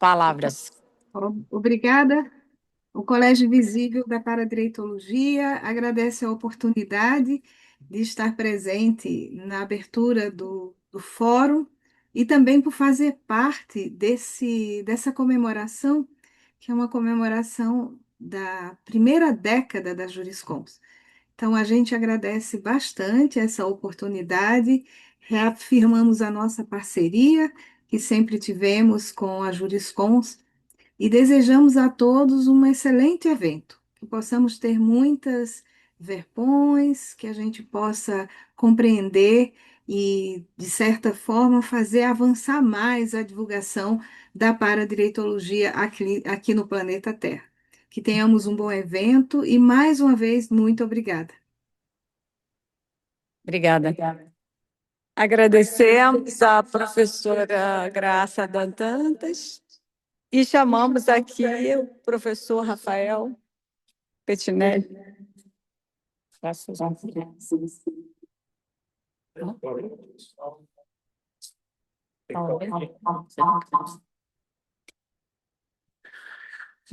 palavras. Obrigada. O Colégio Visível da Paradireitologia agradece a oportunidade de estar presente na abertura do fórum e também por fazer parte dessa comemoração, que é uma comemoração da primeira década da Juriscons. Então, a gente agradece bastante essa oportunidade, reafirmamos a nossa parceria que sempre tivemos com a Juriscons e desejamos a todos um excelente evento, que possamos ter muitas verpões, que a gente possa compreender e, de certa forma, fazer avançar mais a divulgação da paradireitologia aqui no planeta Terra. Que tenhamos um bom evento e, mais uma vez, muito obrigada. Obrigada. Agradecemos à professora Graça Dantas e chamamos aqui o professor Rafael Petinelli.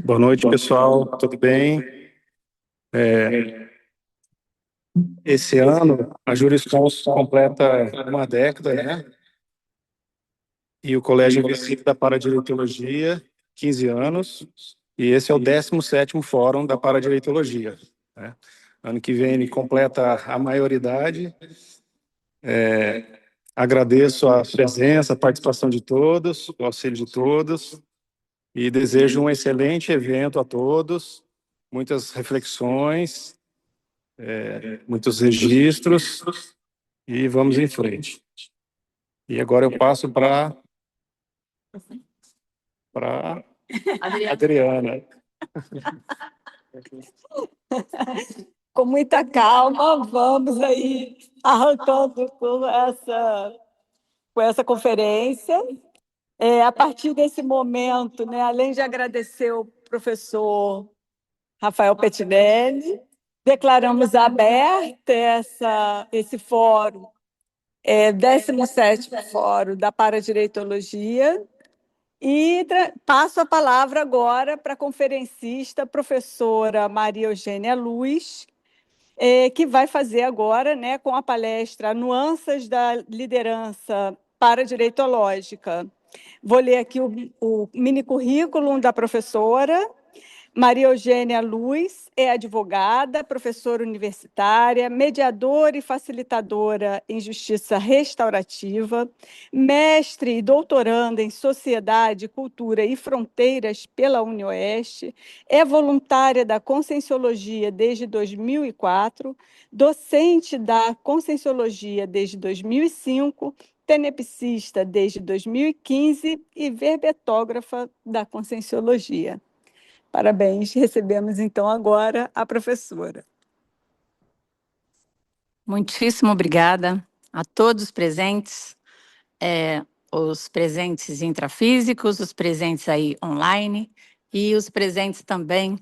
Boa noite, pessoal. Tudo bem? Esse ano, a Juriscons completa uma década, né? E o Colégio Invisível da Paradireitologia, 15 anos. E esse é o 17º Fórum da Paradireitologia, né? Ano que vem ele completa a maioridade. Agradeço a presença, a participação de todos, o auxílio de todos. E desejo um excelente evento a todos, muitas reflexões, muitos registros, e vamos em frente. E agora eu passo para Adriana. Com muita calma, vamos aí arrancando com essa conferência. A partir desse momento, né, além de agradecer o professor Rafael Petinelli, declaramos aberto esse fórum, 17º Fórum da Paradireitologia, e passo a palavra agora para a conferencista, professora Maria Eugênia Luz, que vai fazer agora, né, com a palestra Nuances da Liderança Paradireitológica. Vou ler aqui o mini currículo da professora. Maria Eugênia Luz é advogada, professora universitária, mediadora e facilitadora em justiça restaurativa, mestre e doutoranda em Sociedade, Cultura e Fronteiras pela UniOeste, é voluntária da Conscienciologia desde 2004, docente da Conscienciologia desde 2005, tenepsista desde 2015 e verbetógrafa da Conscienciologia. Parabéns, recebemos então agora a professora. Muitíssimo obrigada a todos os presentes, os presentes intrafísicos, os presentes aí online e os presentes também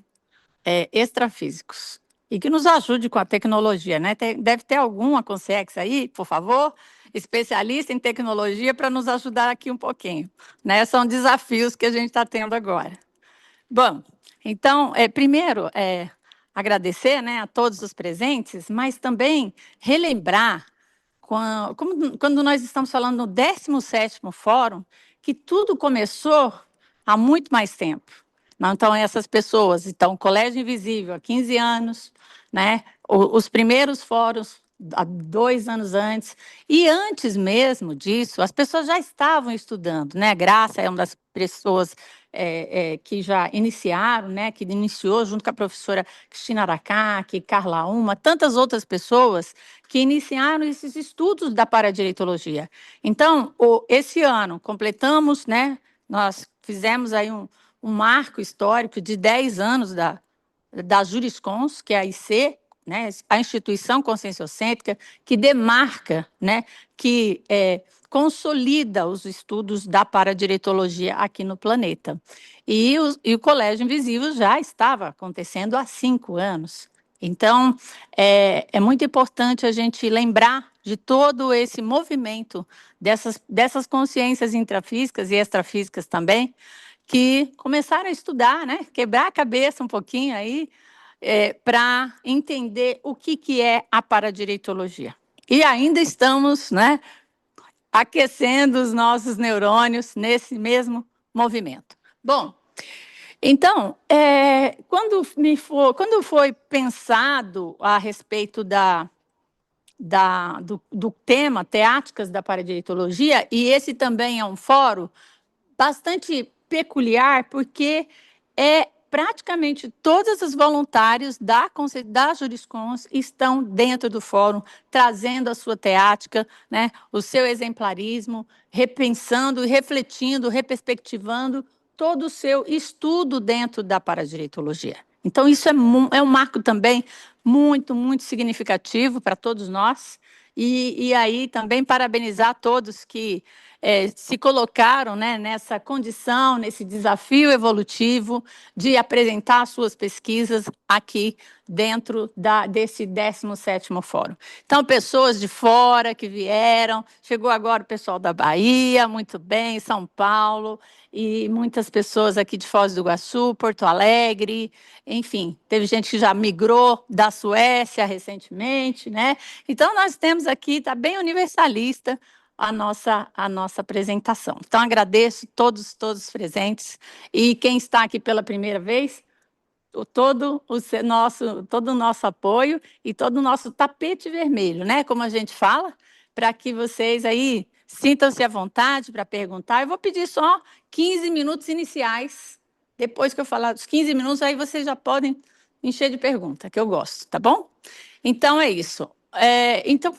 extrafísicos. E que nos ajude com a tecnologia, né? Deve ter alguma Consex aí, por favor, especialista em tecnologia para nos ajudar aqui um pouquinho, né? São desafios que a gente está tendo agora. Bom, então, primeiro, agradecer, né, a todos os presentes, mas também relembrar, quando nós estamos falando no 17º Fórum, que tudo começou há muito mais tempo. Então, essas pessoas, o Colégio Invisível há 15 anos, né, os primeiros fóruns há 2 anos antes, e antes mesmo disso, as pessoas já estavam estudando, né? Graça é uma das pessoas que já iniciaram, né? Que iniciou junto com a professora Cristina Aracaki, Carla Uma, tantas outras pessoas que iniciaram esses estudos da paradireitologia. Então, esse ano, completamos, né? Nós fizemos aí um marco histórico de 10 anos da Juriscons, que é a IC, né, a instituição conscienciocêntrica, que demarca, né, que consolida os estudos da paradireitologia aqui no planeta. E o Colégio Invisível já estava acontecendo há 5 anos. Então, é muito importante a gente lembrar de todo esse movimento dessas consciências intrafísicas e extrafísicas também, que começaram a estudar, né? Quebrar a cabeça um pouquinho aí, para entender o que é a paradireitologia. E ainda estamos, né, aquecendo os nossos neurônios nesse mesmo movimento. Bom, então, quando foi pensado a respeito do tema teáticas da paradireitologia, e esse também é um fórum bastante peculiar, porque praticamente todos os voluntários da Juriscons estão dentro do fórum, trazendo a sua teática, né, o seu exemplarismo, repensando, refletindo, reperspectivando todo o seu estudo dentro da paradireitologia. Então, isso é um marco também muito, muito significativo para todos nós. E aí também parabenizar todos que se colocaram, né, nessa condição, nesse desafio evolutivo de apresentar suas pesquisas aqui dentro desse 17º Fórum. Então, pessoas de fora que vieram, chegou agora o pessoal da Bahia, muito bem, São Paulo, e muitas pessoas aqui de Foz do Iguaçu, Porto Alegre, enfim, teve gente que já migrou da Suécia recentemente, né? Então, nós temos aqui, está bem universalista, a nossa apresentação. Então, agradeço todos os presentes e quem está aqui pela primeira vez, todo o nosso apoio e todo o nosso tapete vermelho, né? Como a gente fala, para que vocês aí sintam-se à vontade para perguntar. Eu vou pedir só 15 minutos iniciais. Depois que eu falar dos 15 minutos, aí vocês já podem encher de pergunta, que eu gosto, tá bom? Então, é isso. Então,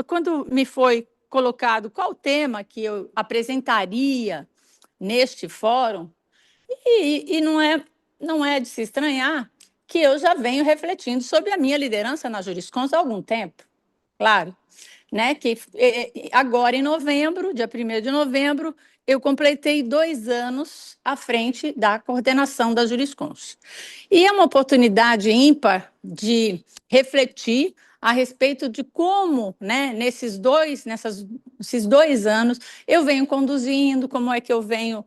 quando me foi colocado qual o tema que eu apresentaria neste fórum, e não é de se estranhar que eu já venho refletindo sobre a minha liderança na Juriscons há algum tempo, claro, né? Que agora em novembro, dia 1º de novembro, eu completei 2 anos à frente da coordenação da Juriscons. E é uma oportunidade ímpar de refletir a respeito de como, né, nesses 2 anos, eu venho conduzindo, como é que eu venho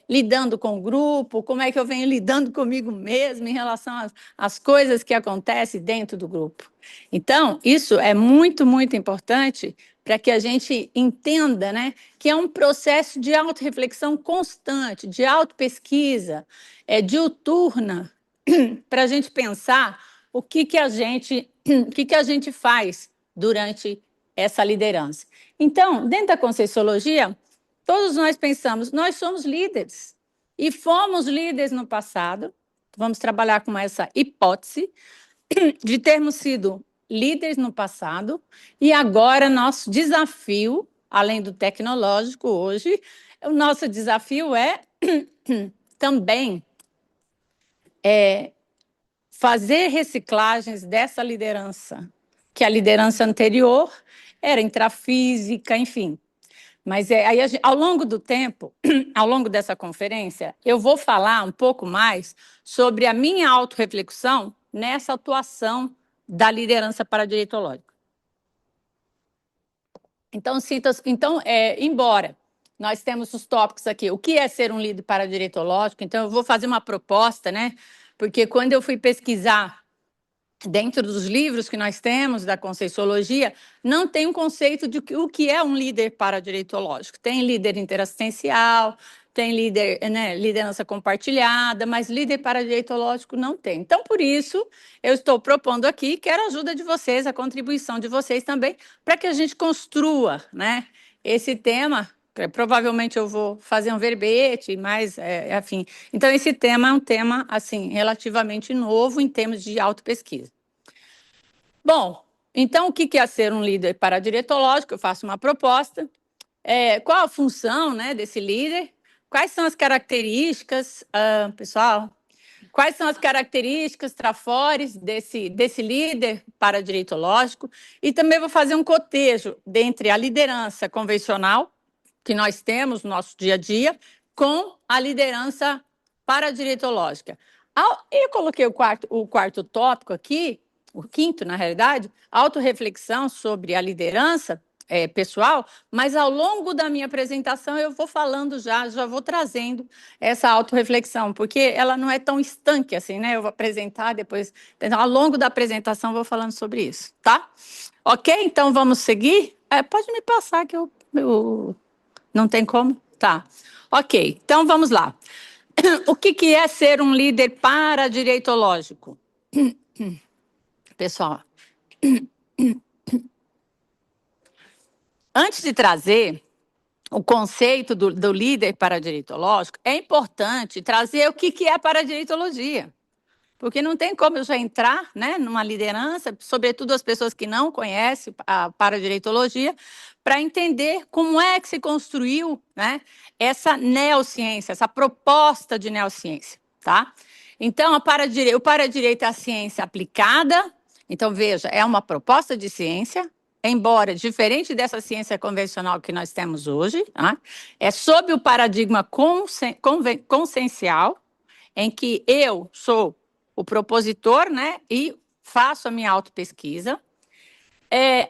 lidando com o grupo, como é que eu venho lidando comigo mesmo em relação às coisas que acontecem dentro do grupo. Então, isso é muito, muito importante para que a gente entenda, né, que é um processo de autorreflexão constante, de autopesquisa, diuturna, para a gente pensar o que a gente faz durante essa liderança. Então, dentro da Conscienciologia, todos nós pensamos, nós somos líderes e fomos líderes no passado. Vamos trabalhar com essa hipótese de termos sido líderes no passado e agora nosso desafio, além do tecnológico hoje, o nosso desafio é também fazer reciclagens dessa liderança, que a liderança anterior era intrafísica, enfim. Mas aí, ao longo do tempo, ao longo dessa conferência, eu vou falar um pouco mais sobre a minha autorreflexão nessa atuação da liderança paradireitológica. Então, embora nós temos os tópicos aqui, o que é ser um líder paradireitológico, então eu vou fazer uma proposta, né? Porque quando eu fui pesquisar dentro dos livros que nós temos da Conscienciologia, não tem um conceito de o que é um líder paradireitológico. Tem líder interassistencial, tem líder, né, liderança compartilhada, mas líder paradireitológico não tem. Então, por isso, eu estou propondo aqui, quero a ajuda de vocês, a contribuição de vocês também, para que a gente construa, né, esse tema. Provavelmente eu vou fazer um verbete, mas, enfim. Então, esse tema é um tema, assim, relativamente novo em termos de autopesquisa. Bom, então, o que é ser um líder paradireitológico? Eu faço uma proposta. Qual a função, né, desse líder? Quais são as características, pessoal? Quais são as características trafores desse líder paradireitológico? E também vou fazer um cotejo dentre a liderança convencional, que nós temos no nosso dia a dia, com a liderança paradireitológica. Eu coloquei o quarto tópico aqui, o quinto, na realidade, autorreflexão sobre a liderança, pessoal, mas ao longo da minha apresentação eu vou falando já vou trazendo essa autorreflexão, porque ela não é tão estanque assim, né? Eu vou apresentar depois, então, ao longo da apresentação eu vou falando sobre isso, tá? Ok? Então vamos seguir? Pode me passar que eu... Não tem como? Tá. Ok, então vamos lá. O que é ser um líder paradireitológico? Pessoal, antes de trazer o conceito do líder paradireitológico, é importante trazer o que é paradireitologia. Porque não tem como eu já entrar, né, numa liderança, sobretudo as pessoas que não conhecem a paradireitologia, para entender como é que se construiu, né, essa neociência, essa proposta de neociência, tá? Então, o paradireito é a ciência aplicada. Então, veja, é uma proposta de ciência, embora diferente dessa ciência convencional que nós temos hoje, tá? É sob o paradigma consciencial, em que eu sou o propositor, né, e faço a minha autopesquisa,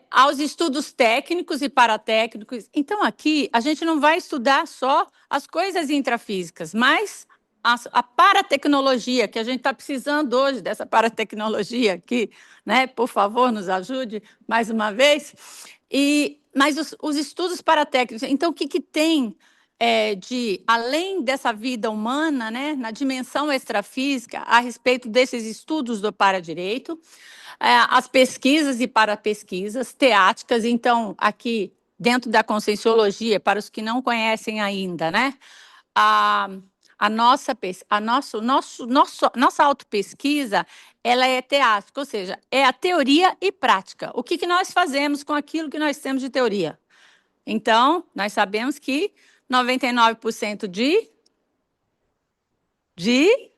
aos estudos técnicos e paratécnicos. Então, aqui, a gente não vai estudar só as coisas intrafísicas, mas a paratecnologia, que a gente está precisando hoje dessa paratecnologia aqui, né? Por favor, nos ajude mais uma vez. Mas os estudos paratécnicos, então, o que tem além dessa vida humana, né, na dimensão extrafísica, a respeito desses estudos do paradireito, as pesquisas e parapesquisas teáticas. Então, aqui, dentro da conscienciologia, para os que não conhecem ainda, né, nossa autopesquisa, ela é teática, ou seja, é a teoria e prática. O que nós fazemos com aquilo que nós temos de teoria? Então, nós sabemos que 99% de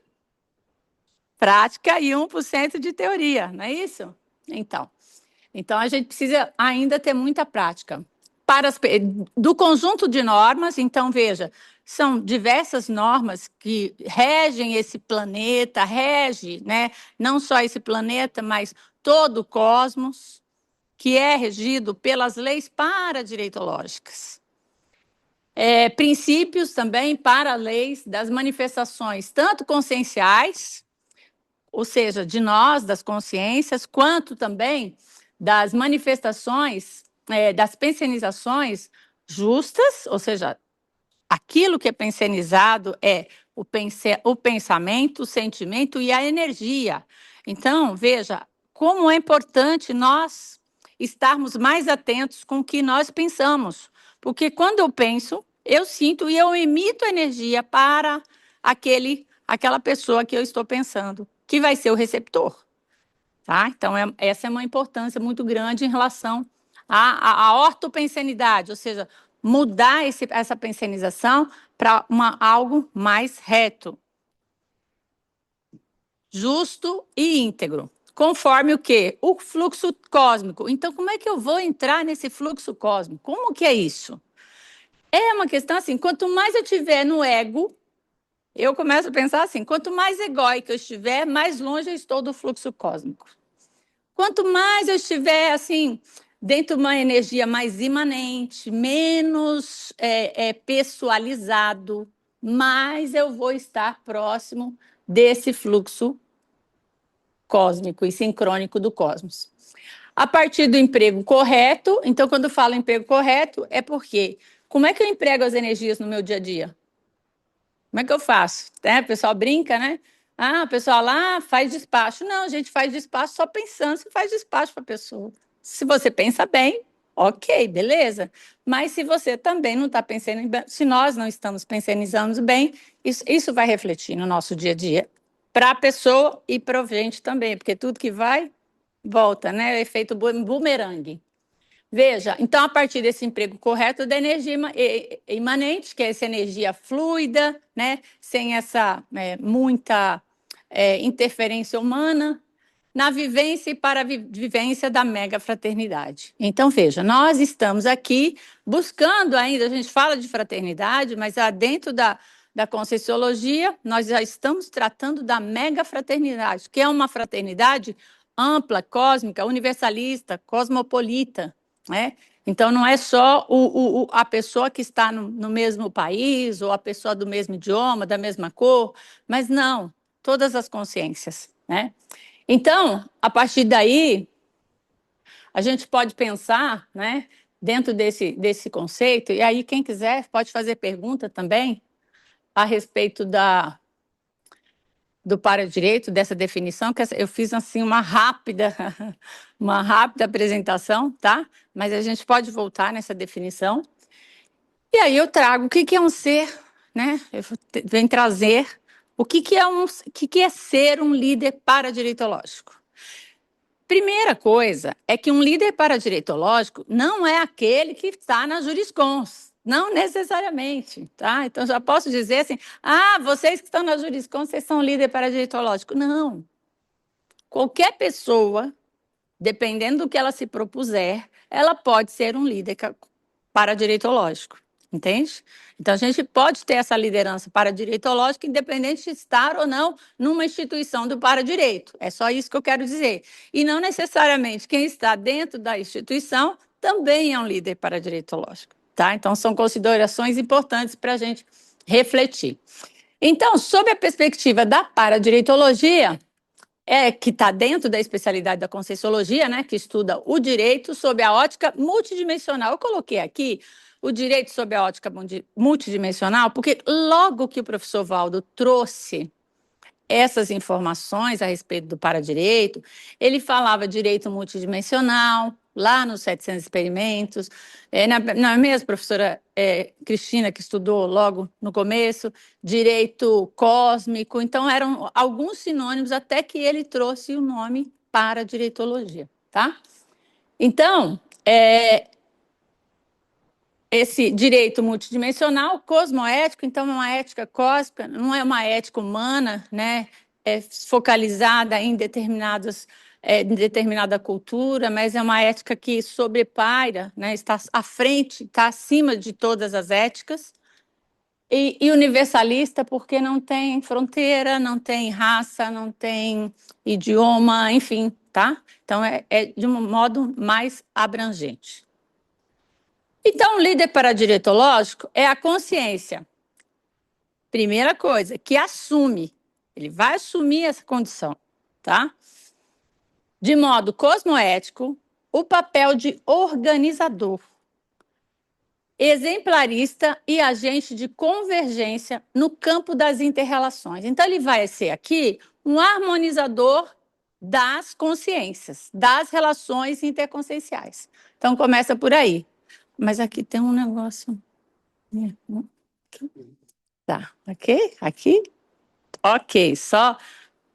prática e 1% de teoria, não é isso? Então, a gente precisa ainda ter muita prática. Do conjunto de normas, então, veja, são diversas normas que regem esse planeta, né, não só esse planeta, mas todo o cosmos, que é regido pelas leis paradireitológicas. Princípios também para leis das manifestações, tanto conscienciais, ou seja, de nós, das consciências, quanto também das manifestações, das pensionizações justas, ou seja, aquilo que é pensionizado é o pensamento, o sentimento e a energia. Então, veja, como é importante nós estarmos mais atentos com o que nós pensamos, porque quando eu penso, eu sinto e eu emito energia para aquela pessoa que eu estou pensando, que vai ser o receptor. Tá? Então, essa é uma importância muito grande em relação à ortopensenidade, ou seja, mudar essa pensenização para algo mais reto, justo e íntegro. Conforme o quê? O fluxo cósmico. Então, como é que eu vou entrar nesse fluxo cósmico? Como que é isso? É uma questão assim, quanto mais eu tiver no ego, eu começo a pensar assim, quanto mais egóico eu estiver, mais longe eu estou do fluxo cósmico. Quanto mais eu estiver assim, dentro de uma energia mais imanente, menos pessoalizado, mais eu vou estar próximo desse fluxo cósmico e sincrônico do cosmos. A partir do emprego correto, então, quando eu falo emprego correto, é porque como é que eu emprego as energias no meu dia a dia? Como é que eu faço? O pessoal brinca, né? O pessoal lá faz despacho. Não, a gente faz despacho só pensando se faz despacho para a pessoa. Se você pensa bem, ok, beleza. Mas se você também não está pensando bem, se nós não estamos pensionizando bem, isso vai refletir no nosso dia a dia, para a pessoa e para o gente também, porque tudo que vai, volta, né? É o efeito bumerangue. Veja, então, a partir desse emprego correto da energia imanente, que é essa energia fluida, né, sem essa muita interferência humana, na vivência e para a vivência da mega fraternidade. Então, veja, nós estamos aqui buscando ainda, a gente fala de fraternidade, mas dentro da conscienciologia, nós já estamos tratando da mega fraternidade, que é uma fraternidade ampla, cósmica, universalista, cosmopolita, né? Então, não é só a pessoa que está no mesmo país, ou a pessoa do mesmo idioma, da mesma cor, mas não, todas as consciências, né? Então, a partir daí, a gente pode pensar, né, dentro desse conceito, e aí quem quiser pode fazer pergunta também a respeito do para-direito, dessa definição, que eu fiz assim uma rápida apresentação, tá? Mas a gente pode voltar nessa definição. E aí eu trago o que é um ser, né? Eu venho trazer o que é ser um líder paradireitológico. Primeira coisa é que um líder paradireitológico não é aquele que está na juriscons, não necessariamente, tá? Então já posso dizer assim: vocês que estão na juriscons, vocês são líder paradireitológico. Não. Qualquer pessoa, dependendo do que ela se propuser, ela pode ser um líder paradireitológico, entende? Então, a gente pode ter essa liderança paradireitológica, independente de estar ou não numa instituição do paradireito. É só isso que eu quero dizer. E não necessariamente quem está dentro da instituição também é um líder paradireitológico, tá? Então, são considerações importantes para a gente refletir. Então, sob a perspectiva da paradireitologia, que está dentro da especialidade da Conscienciologia, né, que estuda o direito sob a ótica multidimensional. Eu coloquei aqui o direito sob a ótica multidimensional, porque logo que o professor Valdo trouxe essas informações a respeito do paradireito, ele falava direito multidimensional, lá nos 700 experimentos, na mesma professora Cristina, que estudou logo no começo, direito cósmico, então eram alguns sinônimos até que ele trouxe o nome paradireitologia, tá? Então, esse direito multidimensional, cosmoético, então é uma ética cósmica, não é uma ética humana, né? Focalizada em determinada cultura, mas é uma ética que sobrepaira, né? Está à frente, está acima de todas as éticas, e universalista porque não tem fronteira, não tem raça, não tem idioma, enfim, tá? Então é de um modo mais abrangente. Então, o líder paradireitológico é a consciência. Primeira coisa, que assume. Ele vai assumir essa condição, tá? De modo cosmoético, o papel de organizador, exemplarista e agente de convergência no campo das interrelações. Então, ele vai ser aqui um harmonizador das consciências, das relações interconscienciais. Então, começa por aí. Mas aqui tem um negócio. Tá, ok? Aqui? Ok, só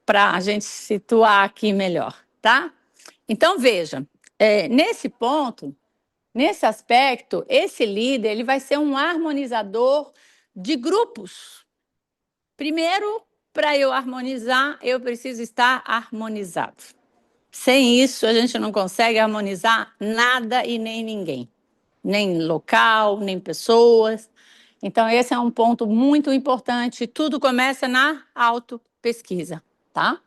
para a gente situar aqui melhor, tá? Então, veja, nesse ponto, nesse aspecto, esse líder ele vai ser um harmonizador de grupos. Primeiro, para eu harmonizar, eu preciso estar harmonizado. Sem isso, a gente não consegue harmonizar nada e nem ninguém. Nem local, nem pessoas. Então, esse é um ponto muito importante. Tudo começa na autopesquisa, tá?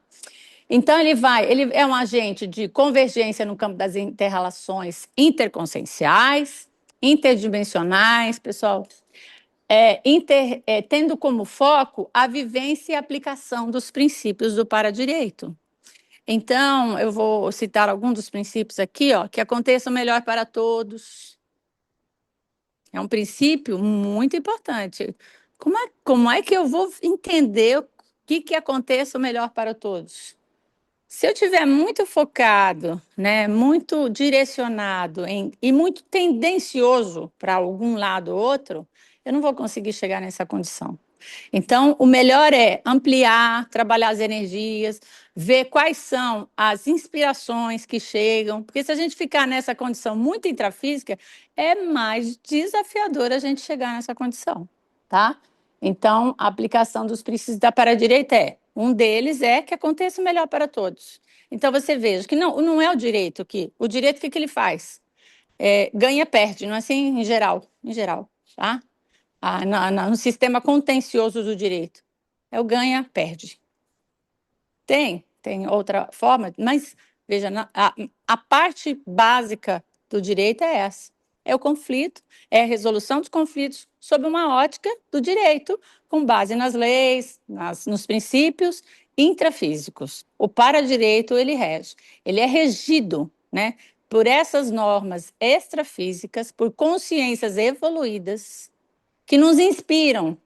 Então, ele é um agente de convergência no campo das interrelações interconscienciais, interdimensionais, pessoal, tendo como foco a vivência e aplicação dos princípios do paradireito. Então, eu vou citar alguns dos princípios aqui, que aconteça o melhor para todos. É um princípio muito importante. Como é que eu vou entender o que aconteça o melhor para todos? Se eu estiver muito focado, né, muito direcionado e muito tendencioso para algum lado ou outro, eu não vou conseguir chegar nessa condição. Então, o melhor é ampliar, trabalhar as energias, ver quais são as inspirações que chegam, porque se a gente ficar nessa condição muito intrafísica, é mais desafiador a gente chegar nessa condição, tá? Então, a aplicação dos princípios da paradireita um deles é que aconteça o melhor para todos. Então, você veja que não é o direito que... O direito, o que ele faz? Ganha, perde, não é assim em geral, tá? No sistema contencioso do direito. É o ganha, perde. Tem outra forma, mas, veja, a parte básica do direito é essa. é o conflito, é a resolução dos conflitos sob uma ótica do direito, com base nas leis, nos princípios intrafísicos. O paradireito, ele rege, ele é regido, né, por essas normas extrafísicas, por consciências evoluídas que nos inspiram,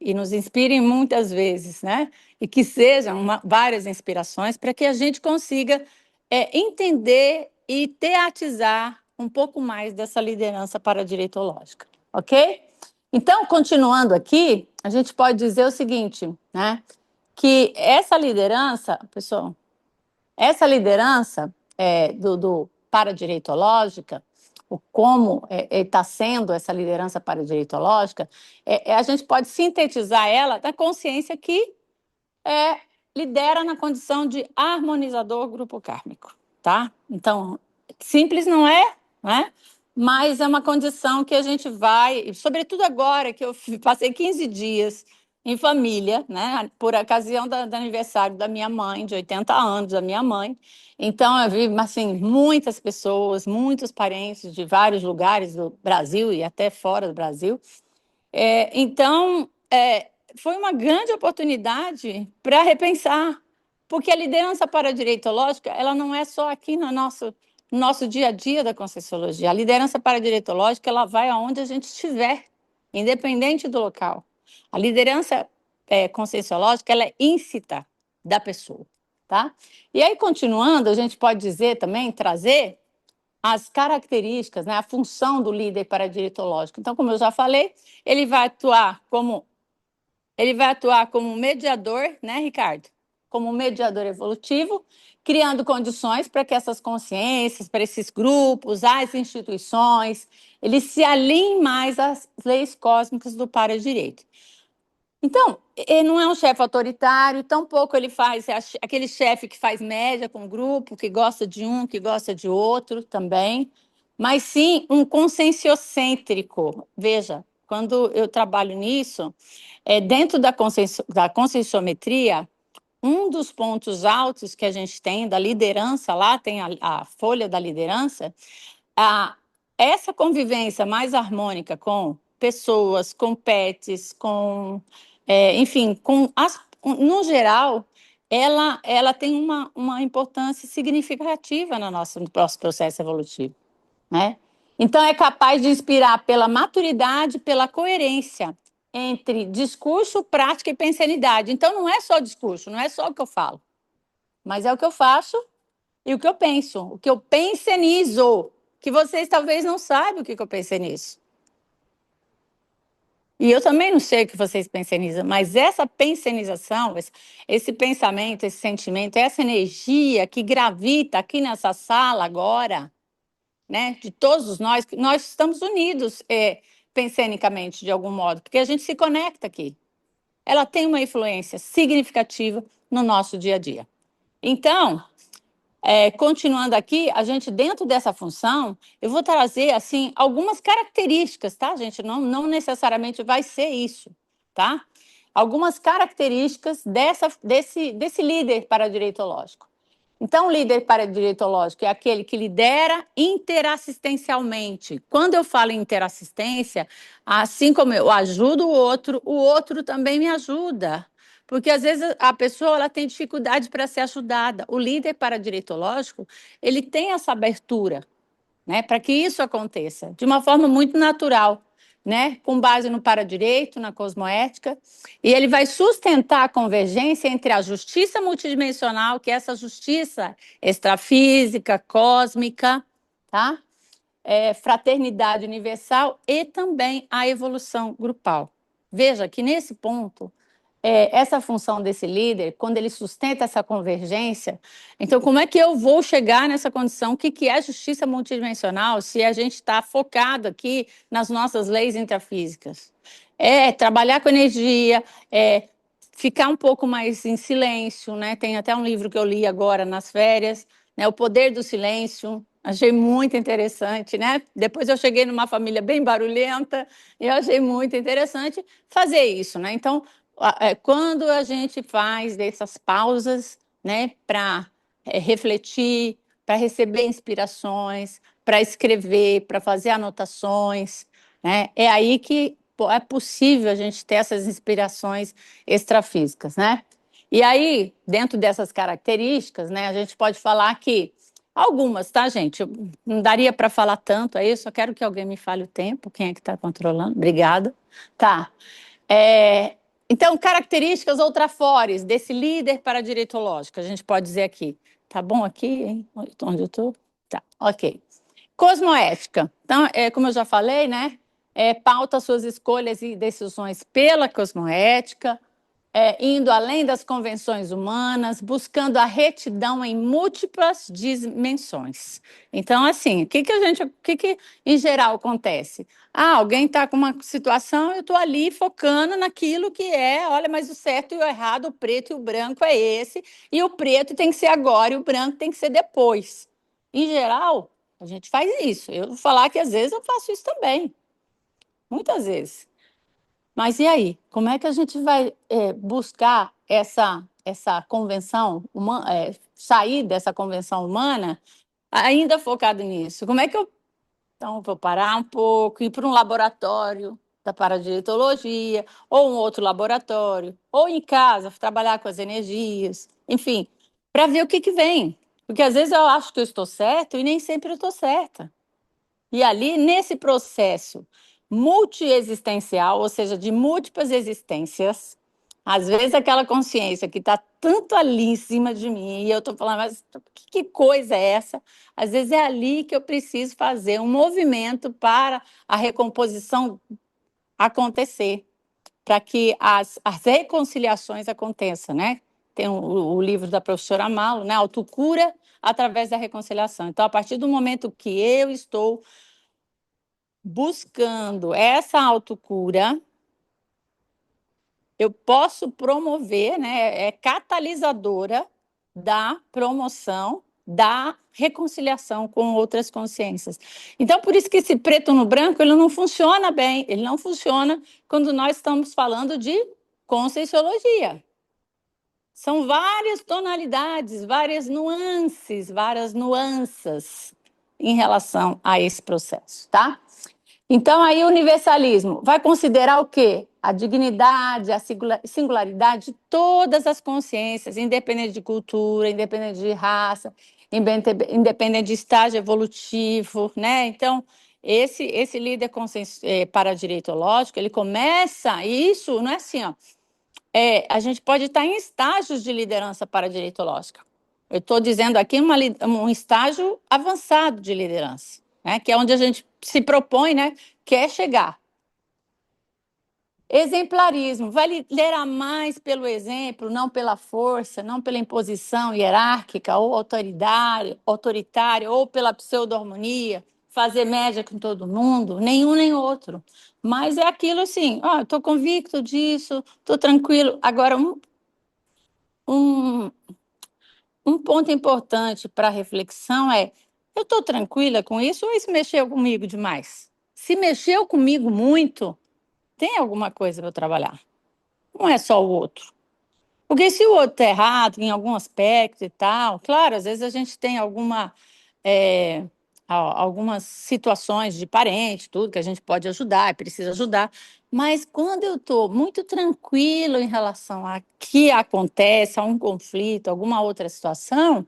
e nos inspirem muitas vezes, né? E que sejam várias inspirações para que a gente consiga entender e teatizar um pouco mais dessa liderança paradireitológica, ok? Então, continuando aqui, a gente pode dizer o seguinte, né? Que essa liderança, pessoal, essa liderança do paradireitológica, o como está sendo essa liderança paradireitológica, a gente pode sintetizar ela na consciência que lidera na condição de harmonizador grupo kármico, tá? Então, simples não é, né? Mas é uma condição que a gente vai, sobretudo agora que eu passei 15 dias em família, né? Por ocasião do aniversário da minha mãe, de 80 anos da minha mãe. Então, eu vi, assim, muitas pessoas, muitos parentes de vários lugares do Brasil e até fora do Brasil. Então, foi uma grande oportunidade para repensar, porque a liderança paradireitológica ela não é só aqui no nosso dia a dia da Conscienciologia. A liderança paradireitológica ela vai aonde a gente estiver, independente do local. A liderança conscienciológica ela é íncita da pessoa, tá? E aí, continuando, a gente pode dizer também, trazer as características, né, a função do líder paradireitológico. Então, como eu já falei, ele vai atuar como mediador, né, Ricardo? Como mediador evolutivo, criando condições para que essas consciências, para esses grupos, as instituições, eles se alinhem mais às leis cósmicas do paradireito. Então, ele não é um chefe autoritário, tampouco ele faz aquele chefe que faz média com o grupo, que gosta de um, que gosta de outro também, mas sim um conscienciocêntrico. Veja, quando eu trabalho nisso, dentro da conscienciometria, um dos pontos altos que a gente tem da liderança, lá tem a folha da liderança, essa convivência mais harmônica com pessoas, com pets, enfim, no geral, ela tem uma importância significativa no nosso processo evolutivo, né? Então, é capaz de inspirar pela maturidade, pela coerência entre discurso, prática e pensenidade. Então, não é só discurso, não é só o que eu falo, mas é o que eu faço e o que eu penso, o que eu pensenizo, que vocês talvez não saibam o que eu pensenizo. E eu também não sei o que vocês pensenizam, mas essa pensenização, esse pensamento, esse sentimento, essa energia que gravita aqui nessa sala agora, né, de todos nós estamos unidos pensenicamente, de algum modo, porque a gente se conecta aqui. Ela tem uma influência significativa no nosso dia a dia. Então, continuando aqui, a gente, dentro dessa função, eu vou trazer, assim, algumas características, tá, gente? Não necessariamente vai ser isso, tá? Algumas características desse líder paradireitológico. Então, o líder paradireitológico é aquele que lidera interassistencialmente. Quando eu falo em interassistência, assim como eu ajudo o outro também me ajuda. Porque, às vezes, a pessoa ela tem dificuldade para ser ajudada. O líder paradireitológico, ele tem essa abertura, né, para que isso aconteça de uma forma muito natural, né, com base no paradireito, na cosmoética, e ele vai sustentar a convergência entre a justiça multidimensional, que é essa justiça extrafísica, cósmica, tá? Fraternidade universal e também a evolução grupal. Veja que nesse ponto essa função desse líder, quando ele sustenta essa convergência, então como é que eu vou chegar nessa condição? O que é justiça multidimensional se a gente está focado aqui nas nossas leis intrafísicas? Trabalhar com energia, ficar um pouco mais em silêncio, né? Tem até um livro que eu li agora nas férias, né? O Poder do Silêncio. Achei muito interessante, né? Depois eu cheguei numa família bem barulhenta e eu achei muito interessante fazer isso, né? Então, quando a gente faz dessas pausas, né, para refletir, para receber inspirações, para escrever, para fazer anotações, né? É aí que é possível a gente ter essas inspirações extrafísicas, né? E aí, dentro dessas características, né, a gente pode falar que algumas, tá, gente? Não daria para falar tanto aí, só quero que alguém me fale o tempo. Quem é que está controlando? Obrigada. Tá. Então, características ou trafores desse líder paradireitológico, a gente pode dizer aqui. Tá bom aqui, hein? Onde eu estou? Tá, ok. Cosmoética. Então, como eu já falei, né? Pauta suas escolhas e decisões pela cosmoética, indo além das convenções humanas, buscando a retidão em múltiplas dimensões. Então, assim, o que em geral acontece? Alguém está com uma situação, eu estou ali focando naquilo que olha, mas o certo e o errado, o preto e o branco é esse, e o preto tem que ser agora e o branco tem que ser depois. Em geral, a gente faz isso. Eu vou falar que às vezes eu faço isso também, muitas vezes. Mas e aí? Como é que a gente vai buscar essa convenção humana, sair dessa convenção humana ainda focado nisso? Como é que eu... Então, vou parar um pouco, ir para um laboratório da paradireitologia, ou um outro laboratório, ou em casa, trabalhar com as energias, enfim, para ver o que vem. Porque às vezes eu acho que eu estou certo e nem sempre eu estou certa. E ali, nesse processo multiexistencial, ou seja, de múltiplas existências, às vezes aquela consciência que está tanto ali em cima de mim, e eu estou falando, mas que coisa é essa? Às vezes é ali que eu preciso fazer um movimento para a recomposição acontecer, para que as reconciliações aconteçam, né? Tem o livro da professora Amalo, né? Autocura através da reconciliação. Então, a partir do momento que eu estou buscando essa autocura, eu posso promover, né, catalisadora da promoção da reconciliação com outras consciências. Então, por isso que esse preto no branco, ele não funciona bem, ele não funciona quando nós estamos falando de conscienciologia. São várias tonalidades, várias nuances em relação a esse processo, tá? Então, aí o universalismo vai considerar o quê? A dignidade, a singularidade de todas as consciências, independente de cultura, independente de raça, independente de estágio evolutivo, né? Então, esse líder paradireitológico, ele começa, e isso não é assim, ó, a gente pode estar em estágios de liderança paradireitológica. Eu estou dizendo aqui um estágio avançado de liderança, né? Que é onde a gente se propõe, né? Quer chegar. Exemplarismo, vai liderar mais pelo exemplo, não pela força, não pela imposição hierárquica ou autoritária, ou pela pseudo-harmonia, fazer média com todo mundo, nenhum nem outro. Mas é aquilo assim, estou convicto disso, estou tranquilo. Agora, um ponto importante para reflexão eu estou tranquila com isso ou isso mexeu comigo demais? Se mexeu comigo muito, tem alguma coisa para eu trabalhar. Não é só o outro. Porque se o outro está errado em algum aspecto e tal, claro, às vezes a gente tem algumas situações de parente, tudo que a gente pode ajudar, precisa ajudar, mas quando eu estou muito tranquilo em relação a que acontece, a um conflito, alguma outra situação,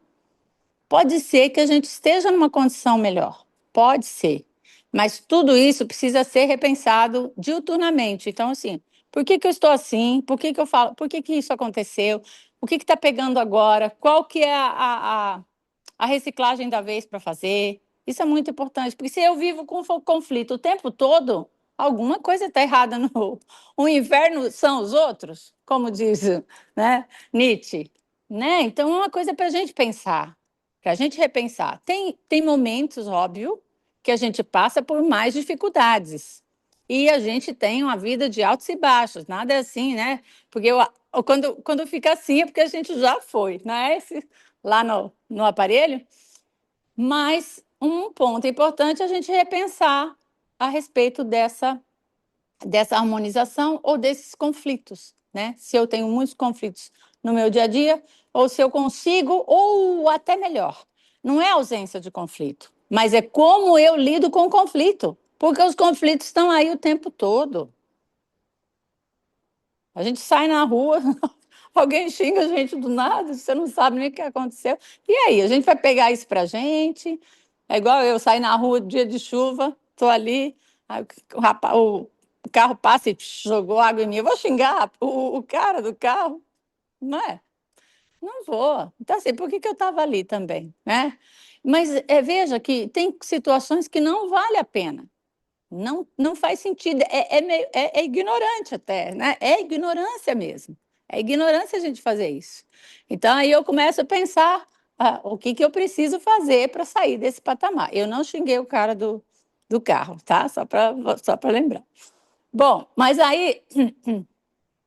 pode ser que a gente esteja numa condição melhor, pode ser, mas tudo isso precisa ser repensado diuturnamente. Então, assim, por que eu estou assim? Por que eu falo? Por que isso aconteceu? O que está pegando agora? Qual que é a reciclagem da vez para fazer? Isso é muito importante, porque se eu vivo com conflito o tempo todo, alguma coisa está errada no... O inferno são os outros, como diz, né, Nietzsche. Né? Então, é uma coisa para a gente pensar, para a gente repensar. Tem momentos, óbvio, que a gente passa por mais dificuldades. E a gente tem uma vida de altos e baixos, nada é assim, né? Porque quando fica assim é porque a gente já foi, não é? Lá no aparelho. Mas um ponto importante é a gente repensar a respeito dessa harmonização ou desses conflitos, né? Se eu tenho muitos conflitos no meu dia a dia, ou se eu consigo, ou até melhor, não é ausência de conflito, mas é como eu lido com o conflito, porque os conflitos estão aí o tempo todo. A gente sai na rua, alguém xinga a gente do nada, você não sabe nem o que aconteceu. E aí, a gente vai pegar isso para a gente? É igual eu sair na rua dia de chuva, estou ali, aí o carro passa e jogou água em mim. Eu vou xingar o cara do carro? Não é? Não vou. Então, assim, por que eu estava ali também, né? Mas veja que tem situações que não vale a pena. Não faz sentido. É ignorante até, né? É ignorância mesmo. É ignorância a gente fazer isso. Então, aí eu começo a pensar o que eu preciso fazer para sair desse patamar. Eu não xinguei o cara do carro, tá? Só para lembrar. Bom, mas aí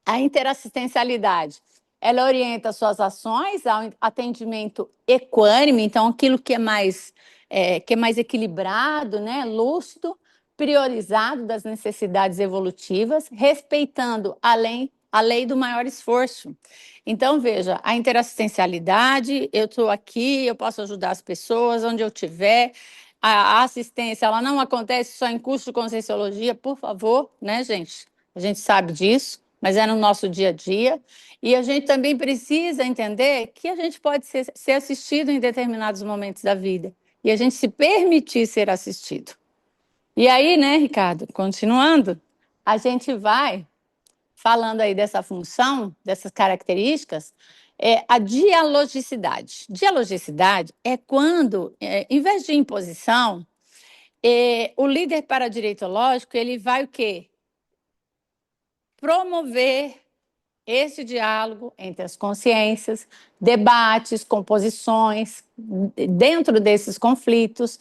a interassistencialidade, ela orienta suas ações ao atendimento equânime, então aquilo que é mais equilibrado, né, lúcido, priorizado das necessidades evolutivas, respeitando a lei do maior esforço. Então, veja, a interassistencialidade, eu estou aqui, eu posso ajudar as pessoas onde eu estiver. A assistência, ela não acontece só em curso de Conscienciologia, por favor, né, gente? A gente sabe disso, mas é no nosso dia a dia. E a gente também precisa entender que a gente pode ser assistido em determinados momentos da vida. E a gente se permitir ser assistido. E aí, né, Ricardo, continuando, a gente vai falando aí dessa função, dessas características, a dialogicidade. Dialogicidade é quando, em vez de imposição, o líder paradireitológico, ele vai o quê? Promover esse diálogo entre as consciências, debates, composições, dentro desses conflitos,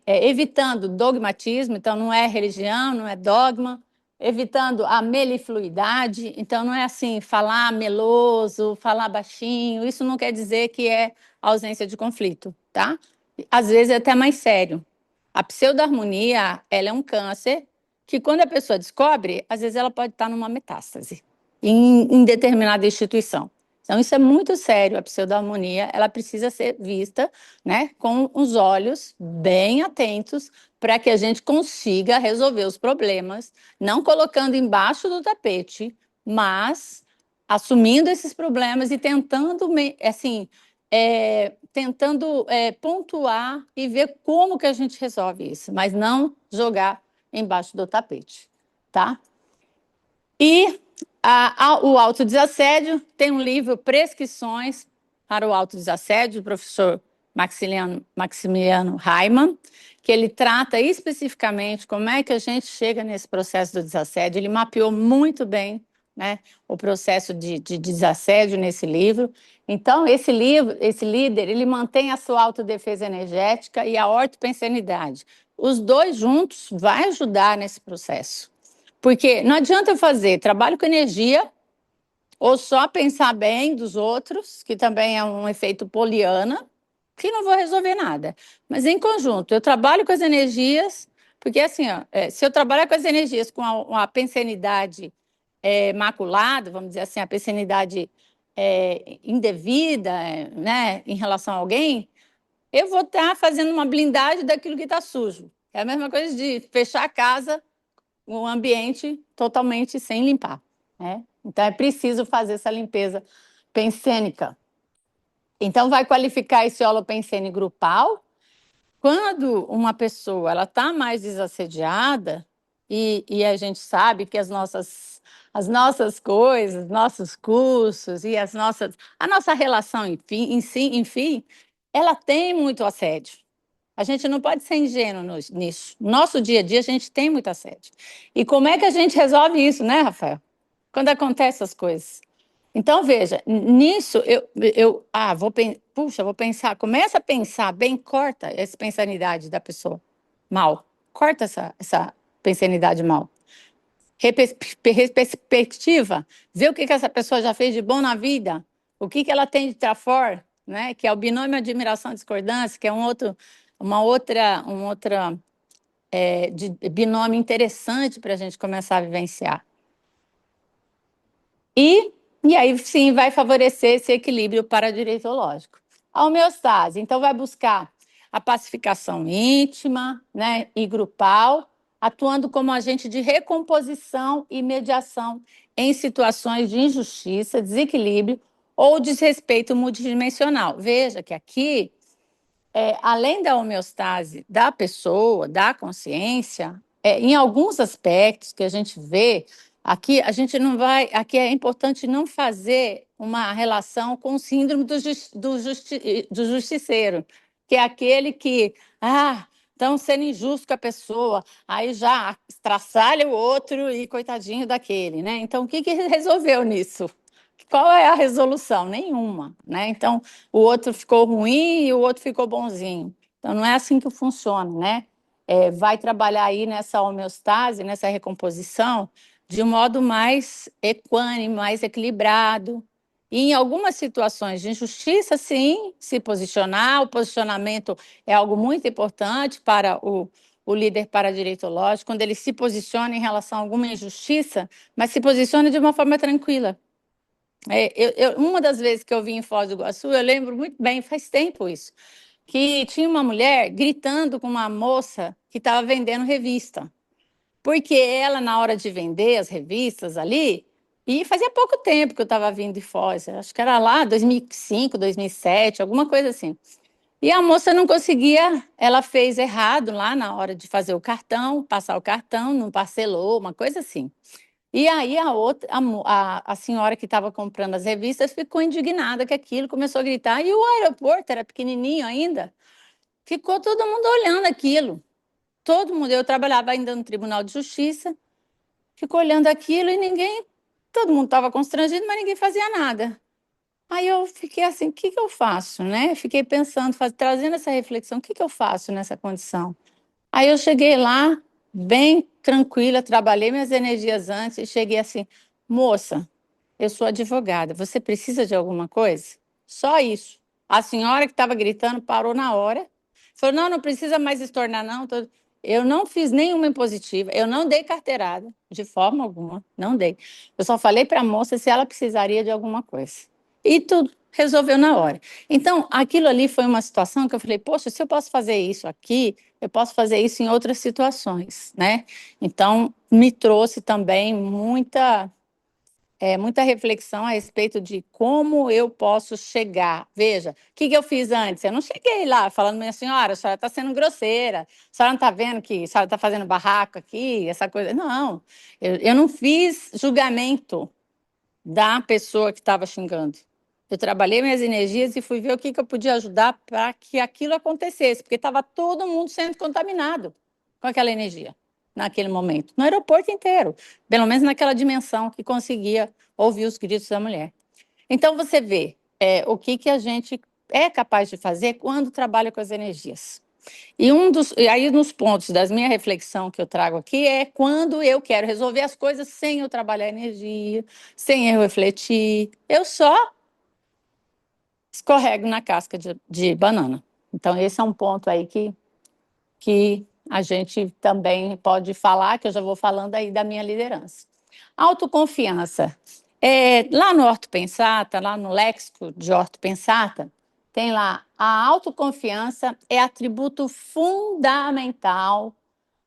evitando dogmatismo, então não é religião, não é dogma, evitando a melifluidade, então não é assim, falar meloso, falar baixinho, isso não quer dizer que é ausência de conflito, tá? Às vezes é até mais sério. A pseudo-harmonia, ela é um câncer que quando a pessoa descobre, às vezes ela pode estar numa metástase em determinada instituição. Então, isso é muito sério, a pseudo-harmonia, ela precisa ser vista, né, com os olhos bem atentos para que a gente consiga resolver os problemas, não colocando embaixo do tapete, mas assumindo esses problemas e tentando, assim, pontuar e ver como que a gente resolve isso, mas não jogar embaixo do tapete, tá? E o autodesassédio, tem um livro, Prescrições para o Autodesassédio, do professor Maximiliano Reimann, que ele trata especificamente como é que a gente chega nesse processo do desassédio. Ele mapeou muito bem, né, o processo de desassédio nesse livro. Então, esse líder, ele mantém a sua autodefesa energética e a ortopensenidade. Os dois juntos vai ajudar nesse processo. Porque não adianta eu fazer trabalho com energia ou só pensar bem dos outros, que também é um efeito poliana, que não vou resolver nada. Mas em conjunto, eu trabalho com as energias, porque assim, se eu trabalhar com as energias com a pensenidade maculada, vamos dizer assim, a pensenidade indevida, né, em relação a alguém, eu vou estar fazendo uma blindagem daquilo que está sujo. É a mesma coisa de fechar a casa, um ambiente totalmente sem limpar, né? Então, é preciso fazer essa limpeza pensênica. Então, vai qualificar esse holopensene grupal. Quando uma pessoa está mais desassediada, e a gente sabe que as nossas coisas, nossos cursos e a nossa relação, enfim, ela tem muito assédio. A gente não pode ser ingênuo nisso. No nosso dia a dia, a gente tem muito assédio. E como é que a gente resolve isso, né, Rafael? Quando acontecem essas coisas. Então, veja, nisso, vou pensar, começa a pensar bem, corta essa pensanidade da pessoa mal. Corta essa pensanidade mal. Perspectiva, vê o que essa pessoa já fez de bom na vida, o que ela tem de trafor, né? Que é o binômio admiração e discordância, que é um outro binômio interessante para a gente começar a vivenciar. E aí sim vai favorecer esse equilíbrio paradireitológico. A homeostase, então, vai buscar a pacificação íntima, né, e grupal, atuando como agente de recomposição e mediação em situações de injustiça, desequilíbrio ou desrespeito multidimensional. Veja que aqui, além da homeostase da pessoa, da consciência, em alguns aspectos que a gente vê, aqui a gente não vai. Aqui é importante não fazer uma relação com o síndrome do justiceiro, que é aquele que, estão sendo injusto com a pessoa, aí já estraçalha o outro e coitadinho daquele, né? Então, o que resolveu nisso? Qual é a resolução? Nenhuma, né? Então, o outro ficou ruim e o outro ficou bonzinho. Então, não é assim que funciona, né? Vai trabalhar aí nessa homeostase, nessa recomposição, de um modo mais equânime, mais equilibrado. E em algumas situações de injustiça, sim, se posicionar. O posicionamento é algo muito importante para o líder paradireitológico, quando ele se posiciona em relação a alguma injustiça, mas se posiciona de uma forma tranquila. Uma das vezes que eu vim em Foz do Iguaçu, eu lembro muito bem, faz tempo isso, que tinha uma mulher gritando com uma moça que estava vendendo revista. Porque ela, na hora de vender as revistas ali, e fazia pouco tempo que eu estava vindo de Foz, acho que era lá 2005, 2007, alguma coisa assim. E a moça não conseguia, ela fez errado lá na hora de fazer o cartão, passar o cartão, não parcelou, uma coisa assim. E aí a senhora que estava comprando as revistas ficou indignada com aquilo, começou a gritar, e o aeroporto era pequenininho ainda, ficou todo mundo olhando aquilo. Todo mundo, eu trabalhava ainda no Tribunal de Justiça, ficou olhando aquilo e ninguém, todo mundo estava constrangido, mas ninguém fazia nada. Aí eu fiquei assim, o que eu faço, né? Fiquei pensando, trazendo essa reflexão, o que eu faço nessa condição? Aí eu cheguei lá, bem tranquila, trabalhei minhas energias antes e cheguei assim, moça, eu sou advogada, você precisa de alguma coisa? Só isso. A senhora que estava gritando parou na hora, falou, não, não precisa mais estornar, não. Eu não fiz nenhuma impositiva, eu não dei carteirada, de forma alguma, não dei. Eu só falei para a moça se ela precisaria de alguma coisa. E tudo resolveu na hora. Então, aquilo ali foi uma situação que eu falei, poxa, se eu posso fazer isso aqui, eu posso fazer isso em outras situações, né? Então, me trouxe também muita reflexão a respeito de como eu posso chegar. Veja, o que eu fiz antes? Eu não cheguei lá falando, minha senhora, a senhora está sendo grosseira, a senhora não está vendo que a senhora está fazendo barraco aqui, essa coisa. Não, eu não fiz julgamento da pessoa que estava xingando. Eu trabalhei minhas energias e fui ver o que eu podia ajudar para que aquilo acontecesse, porque estava todo mundo sendo contaminado com aquela energia naquele momento, no aeroporto inteiro, pelo menos naquela dimensão que conseguia ouvir os gritos da mulher. Então, você vê o que a gente é capaz de fazer quando trabalha com as energias. E aí, nos pontos da minha reflexão que eu trago aqui, é quando eu quero resolver as coisas sem eu trabalhar energia, sem eu refletir, eu só escorrego na casca de banana. Então, esse é um ponto aí que a gente também pode falar, que eu já vou falando aí da minha liderança. Autoconfiança. Lá no Orto Pensata, lá no léxico de Orto Pensata, tem lá, a autoconfiança é atributo fundamental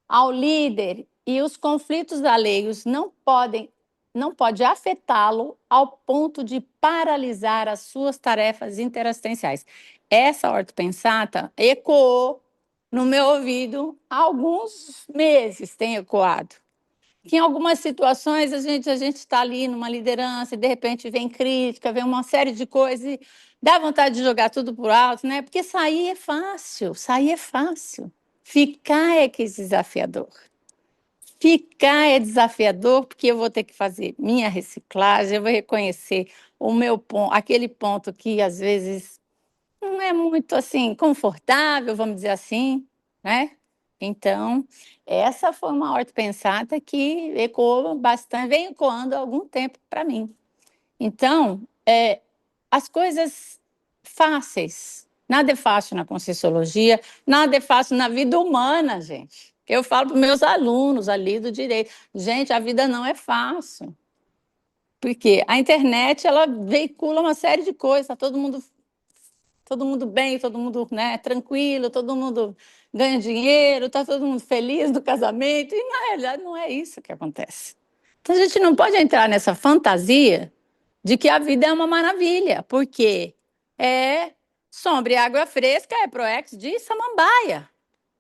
ao líder e os conflitos alheios não pode afetá-lo ao ponto de paralisar as suas tarefas interassistenciais. Essa ortopensata ecoou no meu ouvido há alguns meses, tem ecoado. Que em algumas situações a gente está ali numa liderança e de repente vem crítica, vem uma série de coisas e dá vontade de jogar tudo por alto, né? Porque sair é fácil, Ficar é que é desafiador. Ficar é desafiador porque eu vou ter que fazer minha reciclagem, eu vou reconhecer o meu ponto, aquele ponto que às vezes não é muito assim confortável, vamos dizer assim, né? Então, essa foi uma ortopensata que ecoou bastante, vem ecoando há algum tempo para mim. Então, as coisas fáceis, nada é fácil na Conscienciologia, nada é fácil na vida humana, gente. Eu falo para os meus alunos ali do direito, gente, a vida não é fácil. Porque a internet, ela veicula uma série de coisas, está todo mundo todo mundo bem, todo mundo, né, tranquilo, todo mundo ganha dinheiro, está todo mundo feliz no casamento, e na realidade não é isso que acontece. Então a gente não pode entrar nessa fantasia de que a vida é uma maravilha, porque é sombra e água fresca, é Proex de Samambaia,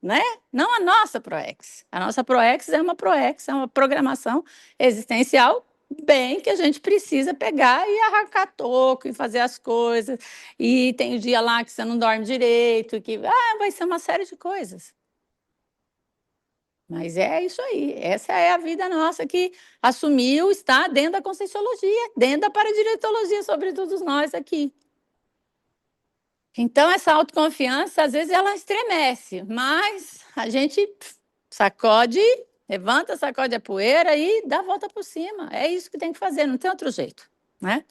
né? Não a nossa Proex. A nossa Proex, é uma programação existencial bem que a gente precisa pegar e arrancar toco e fazer as coisas. E tem o dia lá que você não dorme direito, que vai ser uma série de coisas. Mas é isso aí, essa é a vida nossa que assumiu, está dentro da Conscienciologia, dentro da paradiretologia, sobre todos nós aqui. Então, essa autoconfiança, às vezes, ela estremece, mas a gente sacode, levanta, sacode a poeira e dá a volta por cima. É isso que tem que fazer, não tem outro jeito, né?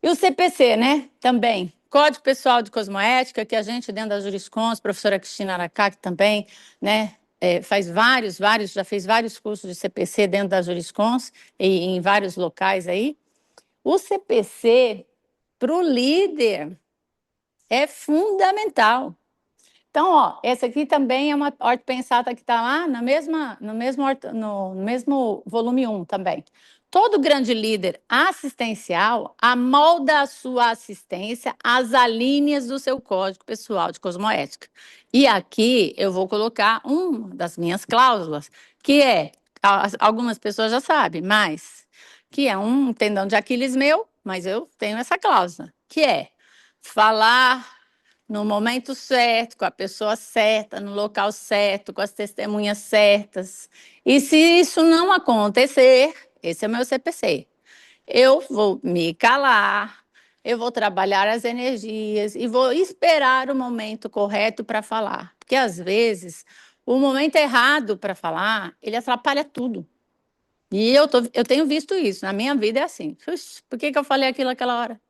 E o CPC, né? Também. Código Pessoal de Cosmoética, que a gente, dentro da Juriscons, professora Cristina Aracá, que também, né, faz já fez vários cursos de CPC dentro da Juriscons e em vários locais aí. O CPC, para o líder, é fundamental. Então, ó, essa aqui também é uma ortopensata que está lá no mesmo volume 1 também. Todo grande líder assistencial amolda a sua assistência às alíneas do seu código pessoal de cosmoética. E aqui eu vou colocar uma das minhas cláusulas, que é, algumas pessoas já sabem, mas que é um tendão de Aquiles meu, mas eu tenho essa cláusula, que é falar no momento certo, com a pessoa certa, no local certo, com as testemunhas certas. E se isso não acontecer, esse é o meu CPC. Eu vou me calar, eu vou trabalhar as energias e vou esperar o momento correto para falar. Porque, às vezes, o momento errado para falar, ele atrapalha tudo. E eu tenho visto isso, na minha vida é assim. Por que eu falei aquilo naquela hora?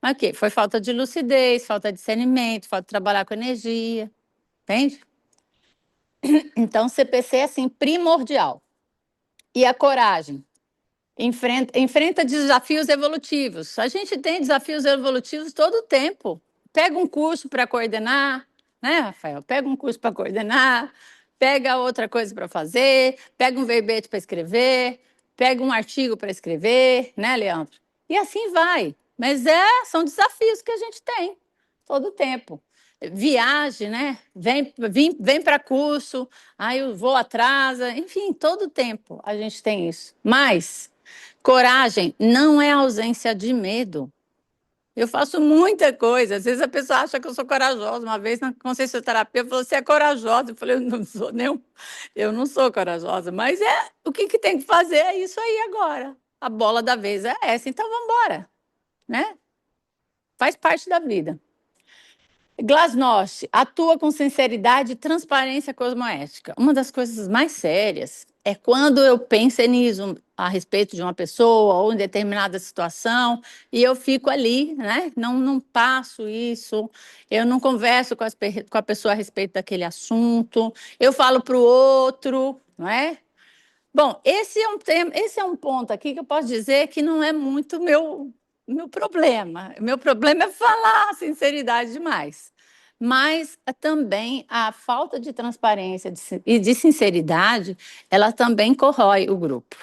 Mas o quê? Foi falta de lucidez, falta de discernimento, falta de trabalhar com energia, entende? Então, CPC é, assim, primordial. E a coragem? Enfrenta desafios evolutivos. A gente tem desafios evolutivos todo o tempo. Pega um curso para coordenar, né, Rafael? Pega um curso para coordenar, pega outra coisa para fazer, pega um verbete para escrever, pega um artigo para escrever, né, Leandro? E assim vai. Mas são desafios que a gente tem todo o tempo. Viagem, né? Vem para curso, aí eu vou atrasa, enfim, todo o tempo a gente tem isso. Mas coragem não é ausência de medo. Eu faço muita coisa. Às vezes a pessoa acha que eu sou corajosa. Uma vez na consciencioterapia falou: você é corajosa. Eu falei: eu não sou corajosa. Mas o que tem que fazer é isso aí agora. A bola da vez é essa. Então vamos embora, né? Faz parte da vida. Glasnost atua com sinceridade e transparência cosmoética. Uma das coisas mais sérias é quando eu penso nisso a respeito de uma pessoa ou em determinada situação e eu fico ali, né? Não passo isso, eu não converso com a pessoa a respeito daquele assunto, eu falo para o outro, não é? Bom, esse é um ponto aqui que eu posso dizer que não é muito meu problema. Meu problema é falar a sinceridade demais. Mas também a falta de transparência e de sinceridade, ela também corrói o grupo,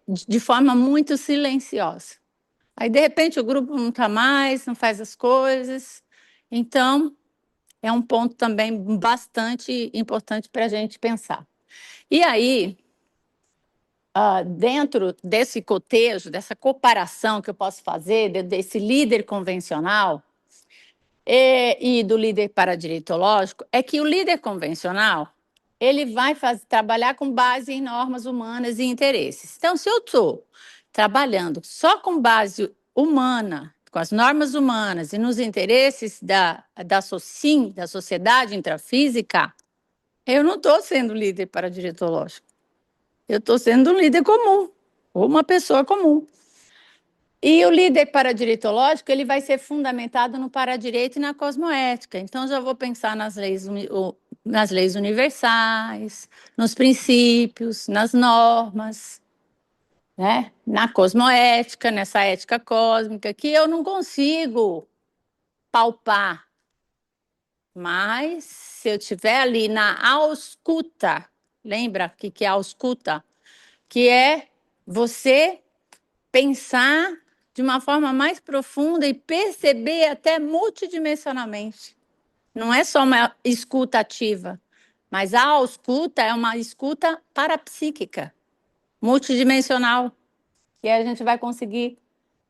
de forma muito silenciosa. Aí, de repente, o grupo não está mais, não faz as coisas. Então, é um ponto também bastante importante para a gente pensar. E aí, dentro desse cotejo, dessa comparação que eu posso fazer, desse líder convencional e do líder paradireitológico, é que o líder convencional ele vai trabalhar com base em normas humanas e interesses. Então, se eu estou trabalhando só com base humana, com as normas humanas e nos interesses da sociedade intrafísica, eu não estou sendo líder paradireitológico. Eu estou sendo um líder comum, ou uma pessoa comum. E o líder paradireitológico ele vai ser fundamentado no paradireito e na cosmoética. Então, já vou pensar nas leis universais, nos princípios, nas normas, né? Na cosmoética, nessa ética cósmica, que eu não consigo palpar. Mas, se eu estiver ali na ausculta, lembra o que é ausculta? Que é você pensar de uma forma mais profunda e perceber até multidimensionalmente. Não é só uma escuta ativa, mas a ausculta é uma escuta parapsíquica, multidimensional, que a gente vai conseguir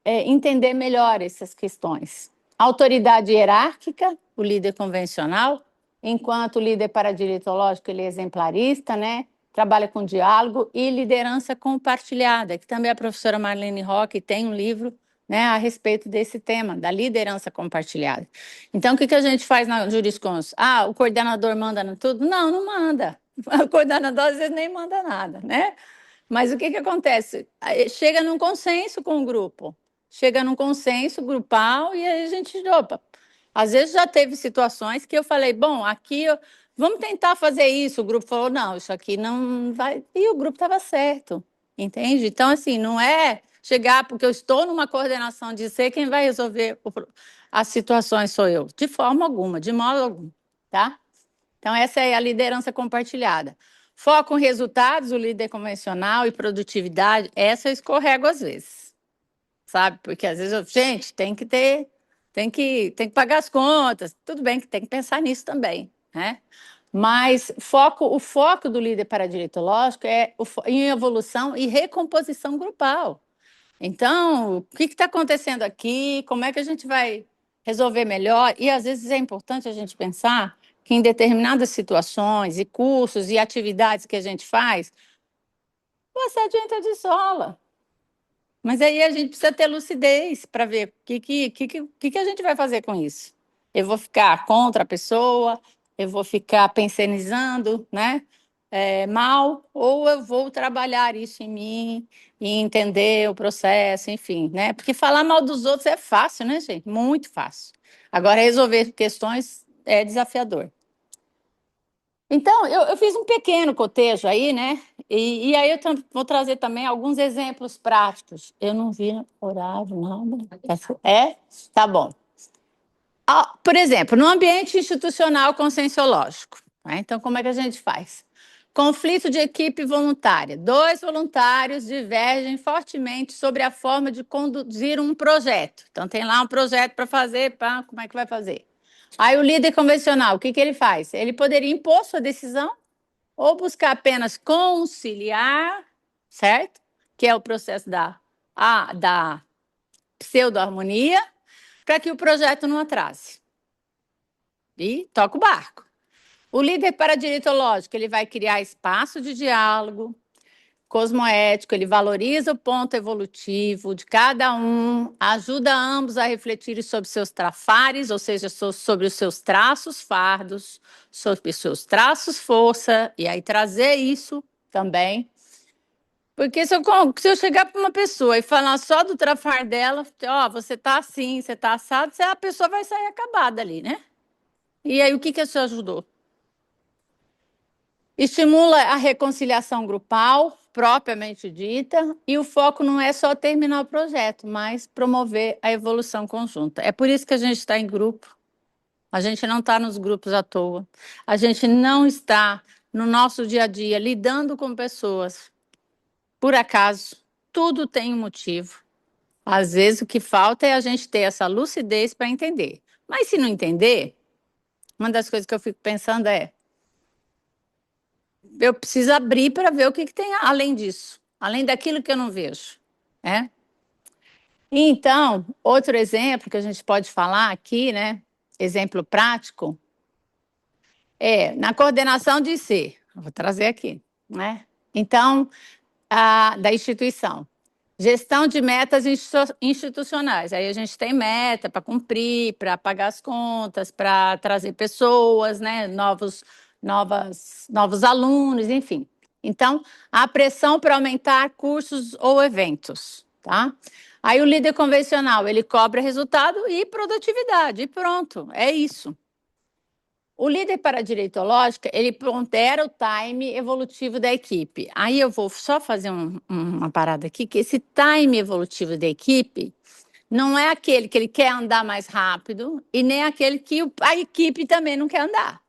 entender melhor essas questões. Autoridade hierárquica, o líder convencional, enquanto o líder paradiretológico, ele é exemplarista, né? Trabalha com diálogo e liderança compartilhada, que também a professora Marlene Roque tem um livro, né, a respeito desse tema, da liderança compartilhada. Então, o que a gente faz na juriscons? O coordenador manda no tudo? Não, não manda. O coordenador, às vezes, nem manda nada, né? Mas o que acontece? Chega num consenso com o grupo, chega num consenso grupal e aí a gente, opa, às vezes já teve situações que eu falei, bom, aqui vamos tentar fazer isso. O grupo falou, não, isso aqui não vai. E o grupo estava certo, entende? Então, assim, não é chegar porque eu estou numa coordenação de ser quem vai resolver as situações sou eu, de forma alguma, de modo algum, tá? Então, essa é a liderança compartilhada. Foco em resultados, o líder convencional e produtividade, essa eu escorrego às vezes, sabe? Porque às vezes gente, tem que pagar as contas, tudo bem que tem que pensar nisso também, né? Mas o foco do líder paradiretológico é em evolução e recomposição grupal. Então, o que está acontecendo aqui? Como é que a gente vai resolver melhor? E às vezes é importante a gente pensar que em determinadas situações e cursos e atividades que a gente faz, o assédio entra de sola. Mas aí a gente precisa ter lucidez para ver o que a gente vai fazer com isso. Eu vou ficar contra a pessoa, eu vou ficar pensionizando, né? Mal, ou eu vou trabalhar isso em mim e entender o processo, enfim, né? Porque falar mal dos outros é fácil, né, gente? Muito fácil. Agora, resolver questões é desafiador. Então, eu fiz um pequeno cotejo aí, né? E aí eu vou trazer também alguns exemplos práticos. Eu não vi horário, nada. Tá bom. Por exemplo, no ambiente institucional conscienciológico. Né? Então, como é que a gente faz? Conflito de equipe voluntária. 2 voluntários divergem fortemente sobre a forma de conduzir um projeto. Então, tem lá um projeto para fazer, como é que vai fazer? Aí o líder convencional, o que ele faz? Ele poderia impor sua decisão ou buscar apenas conciliar, certo? Que é o processo da pseudo-harmonia, para que o projeto não atrase. E toca o barco. O líder paradiretológico, ele vai criar espaço de diálogo cosmoético, ele valoriza o ponto evolutivo de cada um, ajuda ambos a refletirem sobre seus trafares, ou seja, sobre os seus traços fardos, sobre os seus traços força, e aí trazer isso também. Porque se eu chegar para uma pessoa e falar só do trafar dela, você está assim, você está assado, a pessoa vai sair acabada ali, né? E aí, o que isso ajudou? Estimula a reconciliação grupal, propriamente dita, e o foco não é só terminar o projeto, mas promover a evolução conjunta. É por isso que a gente está em grupo. A gente não está nos grupos à toa. A gente não está no nosso dia a dia lidando com pessoas. Por acaso, tudo tem um motivo. Às vezes o que falta é a gente ter essa lucidez para entender. Mas se não entender, uma das coisas que eu fico pensando é eu preciso abrir para ver o que tem além disso, além daquilo que eu não vejo. Né? Então, outro exemplo que a gente pode falar aqui, né? Exemplo prático, na coordenação de ser. Vou trazer aqui. Né? Então, da instituição. Gestão de metas institucionais. Aí a gente tem meta para cumprir, para pagar as contas, para trazer pessoas, né? Novos alunos, enfim. Então, a pressão para aumentar cursos ou eventos, tá? Aí o líder convencional, ele cobra resultado e produtividade, e pronto, é isso. O líder paradiretológico, ele pondera o time evolutivo da equipe. Aí eu vou só fazer uma parada aqui, que esse time evolutivo da equipe não é aquele que ele quer andar mais rápido e nem aquele que a equipe também não quer andar.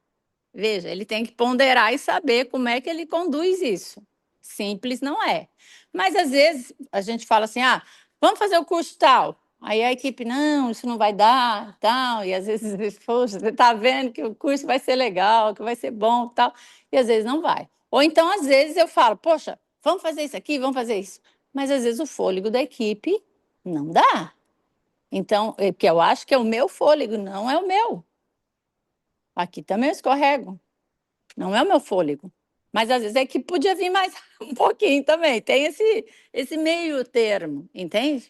Veja, ele tem que ponderar e saber como é que ele conduz isso. Simples não é. Mas, às vezes, a gente fala assim, vamos fazer o curso tal. Aí a equipe, não, isso não vai dar, tal. E, às vezes, poxa, você está vendo que o curso vai ser legal, que vai ser bom, tal. E, às vezes, não vai. Ou então, às vezes, eu falo, poxa, vamos fazer isso aqui, vamos fazer isso. Mas, às vezes, o fôlego da equipe não dá. Então, porque eu acho que é o meu fôlego, não é o meu. Aqui também eu escorrego. Não é o meu fôlego. Mas às vezes é que podia vir mais um pouquinho também. Tem esse meio termo, entende?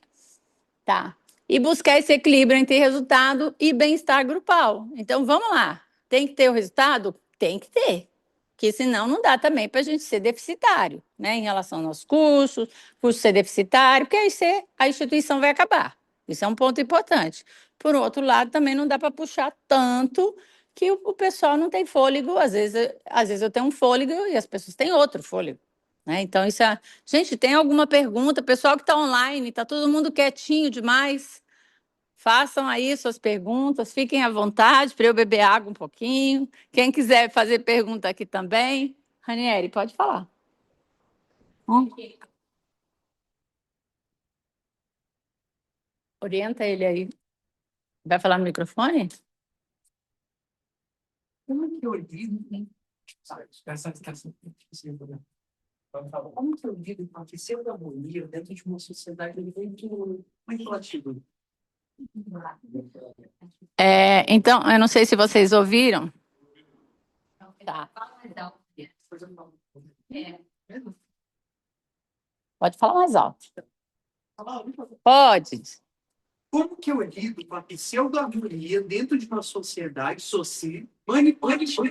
Tá. E buscar esse equilíbrio entre resultado e bem-estar grupal. Então vamos lá. Tem que ter o resultado? Tem que ter. Porque senão não dá também para a gente ser deficitário, né? Em relação aos cursos, curso ser deficitário, porque aí a instituição vai acabar. Isso é um ponto importante. Por outro lado, também não dá para puxar tanto que o pessoal não tem fôlego. Às vezes eu tenho um fôlego e as pessoas têm outro fôlego. Né? Então, isso é. Gente, tem alguma pergunta? Pessoal que está online, está todo mundo quietinho demais. Façam aí suas perguntas, fiquem à vontade para eu beber água um pouquinho. Quem quiser fazer pergunta aqui também. Ranieri, pode falar. Orienta ele aí. Vai falar no microfone? Como que eu lido como que eu lido com a pseudo-harmonia dentro de uma sociedade muito manipulativa? Então, eu não sei se vocês ouviram. Tá. Pode falar mais alto. Pode. Como que eu lido com a pseudo-harmonia dentro de uma sociedade social manipulativa?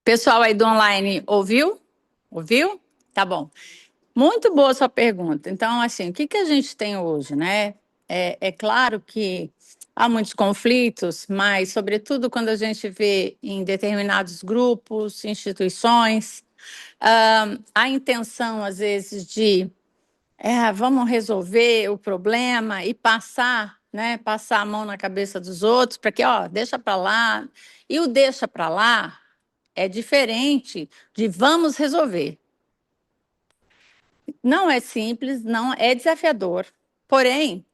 Pessoal aí do online ouviu? Ouviu? Tá bom. Muito boa sua pergunta. Então, assim, o que a gente tem hoje, né? É claro que há muitos conflitos, mas, sobretudo, quando a gente vê em determinados grupos, instituições, a intenção, às vezes, de vamos resolver o problema e passar, né? Passar a mão na cabeça dos outros para que, deixa para lá. E o deixa para lá é diferente de vamos resolver. Não é simples, não é desafiador. Porém,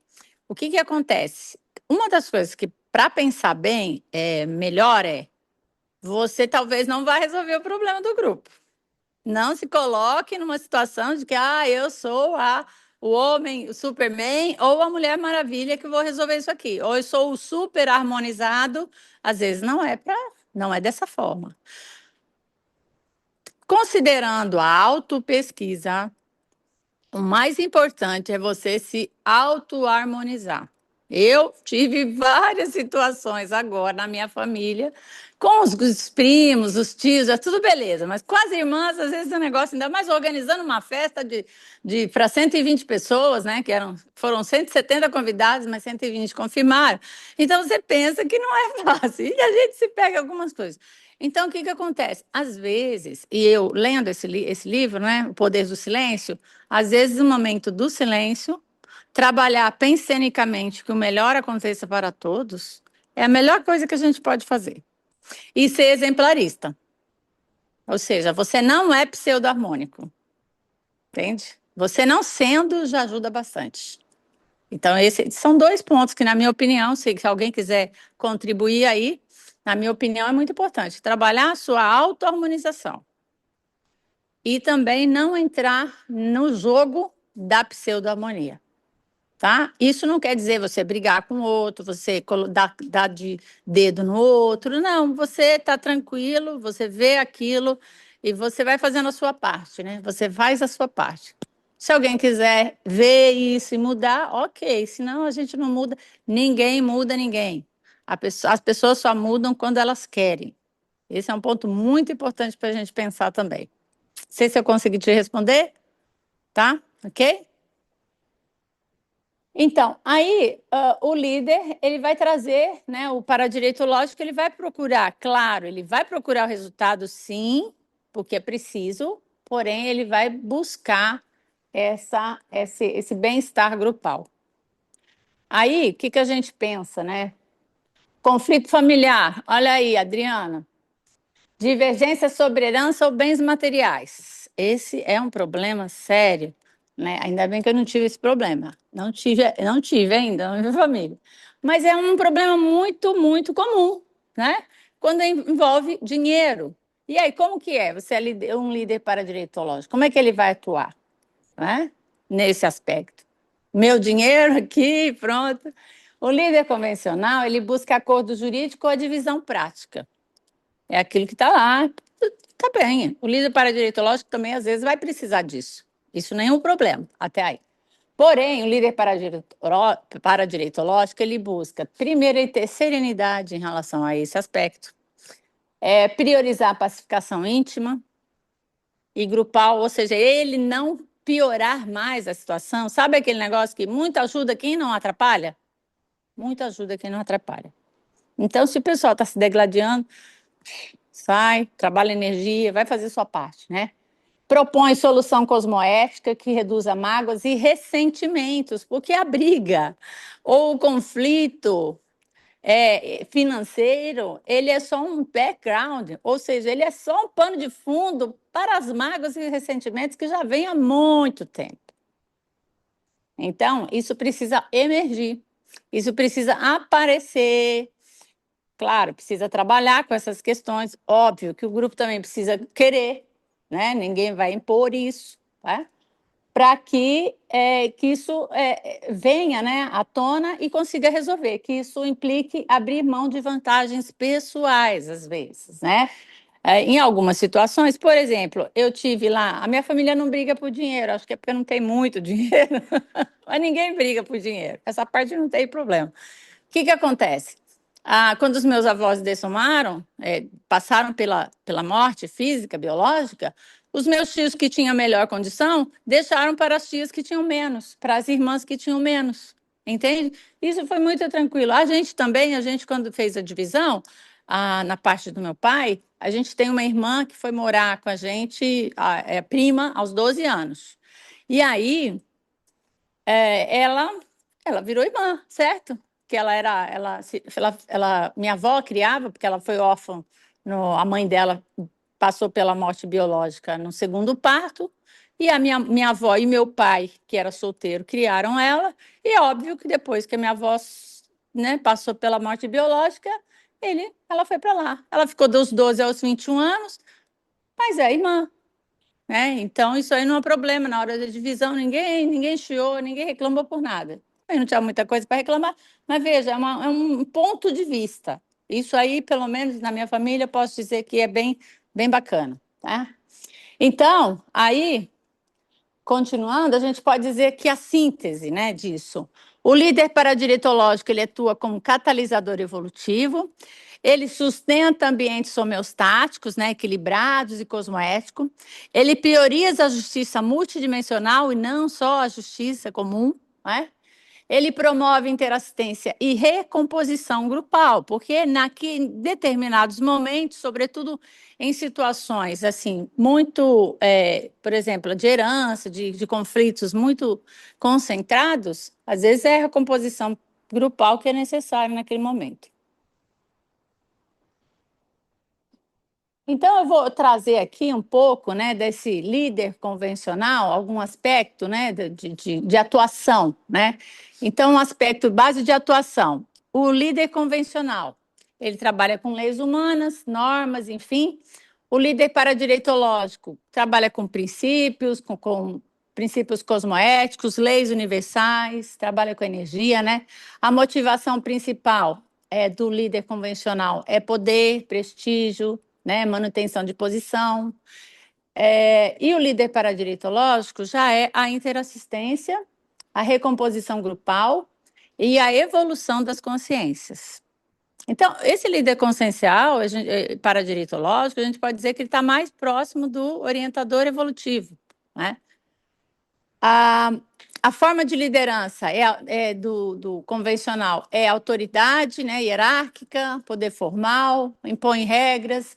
o que acontece? Uma das coisas que, para pensar bem, melhor você talvez não vai resolver o problema do grupo. Não se coloque numa situação de que eu sou o homem, o Superman, ou a Mulher Maravilha que vou resolver isso aqui. Ou eu sou o super harmonizado. Às vezes não é dessa forma. Considerando a autopesquisa, o mais importante é você se auto-harmonizar. Eu tive várias situações agora na minha família, com os primos, os tios, é tudo beleza, mas com as irmãs, às vezes o negócio, ainda mais organizando uma festa para 120 pessoas, né? Foram 170 convidados, mas 120 confirmaram. Então você pensa que não é fácil, e a gente se pega algumas coisas. Então, o que acontece? Às vezes, e eu lendo esse livro, né, O Poder do Silêncio, às vezes, no momento do silêncio, trabalhar pensenicamente que o melhor aconteça para todos é a melhor coisa que a gente pode fazer. E ser exemplarista. Ou seja, você não é pseudo-harmônico. Entende? Você não sendo já ajuda bastante. Então, esses são 2 pontos que, na minha opinião, se alguém quiser contribuir aí, na minha opinião, é muito importante. Trabalhar a sua auto-harmonização. E também não entrar no jogo da pseudo-harmonia. Tá? Isso não quer dizer você brigar com o outro, você dar de dedo no outro. Não, você está tranquilo, você vê aquilo e você vai fazendo a sua parte, né? Você faz a sua parte. Se alguém quiser ver isso e mudar, ok. Senão a gente não muda. Ninguém muda ninguém. As pessoas só mudam quando elas querem. Esse é um ponto muito importante para a gente pensar também. Não sei se eu consegui te responder, tá? Ok? Então, aí o líder ele vai trazer, né, o paradireito lógico, ele vai procurar, claro, ele vai procurar o resultado, sim, porque é preciso, porém ele vai buscar esse bem-estar grupal. Aí, o que a gente pensa, né? Conflito familiar. Olha aí, Adriana. Divergência sobre herança ou bens materiais. Esse é um problema sério, né? Ainda bem que eu não tive esse problema. Não tive ainda na minha família. Mas é um problema muito, muito comum, né? Quando envolve dinheiro. E aí, como que é? Você é um líder paradireitológico. Como é que ele vai atuar, né? Nesse aspecto? Meu dinheiro aqui, pronto. O líder convencional, ele busca acordo jurídico ou a divisão prática. É aquilo que está lá, está bem. O líder paradireitológico também, às vezes, vai precisar disso. Isso nenhum problema, até aí. Porém, o líder paradireitológico, ele busca, primeiro, ele ter serenidade em relação a esse aspecto, priorizar a pacificação íntima e grupal, ou seja, ele não piorar mais a situação. Sabe aquele negócio que muito ajuda quem não atrapalha? Muito ajuda quem não atrapalha. Então, se o pessoal está se degladiando, sai, trabalha energia, vai fazer sua parte, né? Propõe solução cosmoética que reduza mágoas e ressentimentos, porque a briga ou o conflito financeiro, ele é só um background, ou seja, ele é só um pano de fundo para as mágoas e ressentimentos que já vêm há muito tempo. Então, isso precisa emergir, isso precisa aparecer. Claro, precisa trabalhar com essas questões. Óbvio que o grupo também precisa querer, né? Ninguém vai impor isso, tá? Para que isso venha, né, à tona e consiga resolver, que isso implique abrir mão de vantagens pessoais, às vezes, né? Em algumas situações, por exemplo, eu tive lá, a minha família não briga por dinheiro, acho que é porque não tem muito dinheiro, mas ninguém briga por dinheiro, essa parte não tem problema. O que acontece? Quando os meus avós dessomaram, passaram pela morte física, biológica, os meus tios que tinham melhor condição deixaram para as tias que tinham menos, para as irmãs que tinham menos, entende? Isso foi muito tranquilo. A gente também, quando fez a divisão, na parte do meu pai, a gente tem uma irmã que foi morar com a gente, prima, aos 12 anos. E aí, ela virou irmã, certo? Que minha avó criava, porque ela foi órfã, a mãe dela passou pela morte biológica no segundo parto, e a minha avó e meu pai, que era solteiro, criaram ela, e é óbvio que depois que a minha avó, né, passou pela morte biológica, ela foi para lá. Ela ficou dos 12 aos 21 anos, mas é irmã. Então, isso aí não é problema. Na hora da divisão, ninguém chiou, ninguém reclamou por nada. Eu não tinha muita coisa para reclamar, mas veja, é um ponto de vista. Isso aí, pelo menos na minha família, posso dizer que é bem, bem bacana. Tá? Então, aí, continuando, a gente pode dizer que a síntese, né, disso. O líder paradiretológico, ele atua como catalisador evolutivo, ele sustenta ambientes homeostáticos, né, equilibrados e cosmoéticos, ele prioriza a justiça multidimensional e não só a justiça comum, né? Ele promove interassistência e recomposição grupal, porque em determinados momentos, sobretudo em situações assim muito, por exemplo, de herança, de conflitos muito concentrados, às vezes é a recomposição grupal que é necessária naquele momento. Então, eu vou trazer aqui um pouco, né, desse líder convencional, algum aspecto, né, de atuação, né? Então, um aspecto base de atuação. O líder convencional, ele trabalha com leis humanas, normas, enfim. O líder paradireitológico trabalha com princípios, com princípios cosmoéticos, leis universais, trabalha com energia, né? A motivação principal do líder convencional é poder, prestígio, né, manutenção de posição. E o líder paradireitológico já é a interassistência, a recomposição grupal e a evolução das consciências. Então, esse líder consciencial, paradireitológico, a gente pode dizer que ele está mais próximo do orientador evolutivo, né? A forma de liderança do convencional é autoridade, né, hierárquica, poder formal, impõe regras.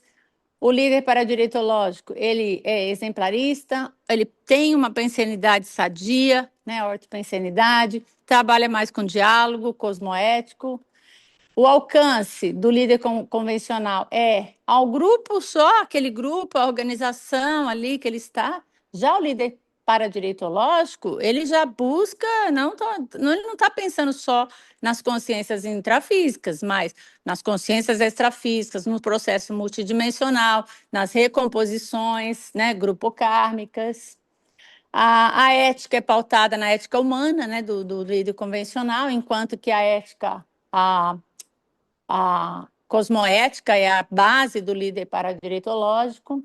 O líder paradireitológico, ele é exemplarista, ele tem uma pensanidade sadia, né? A ortopensenidade, trabalha mais com diálogo cosmoético. O alcance do líder convencional é ao grupo só, aquele grupo, a organização ali que ele está. Já o líder paradireitológico, ele já busca, ele não está pensando só nas consciências intrafísicas, mas nas consciências extrafísicas, no processo multidimensional, nas recomposições, né, grupocármicas. A ética é pautada na ética humana, né, do líder convencional, enquanto que a ética, a cosmoética é a base do líder paradireitológico.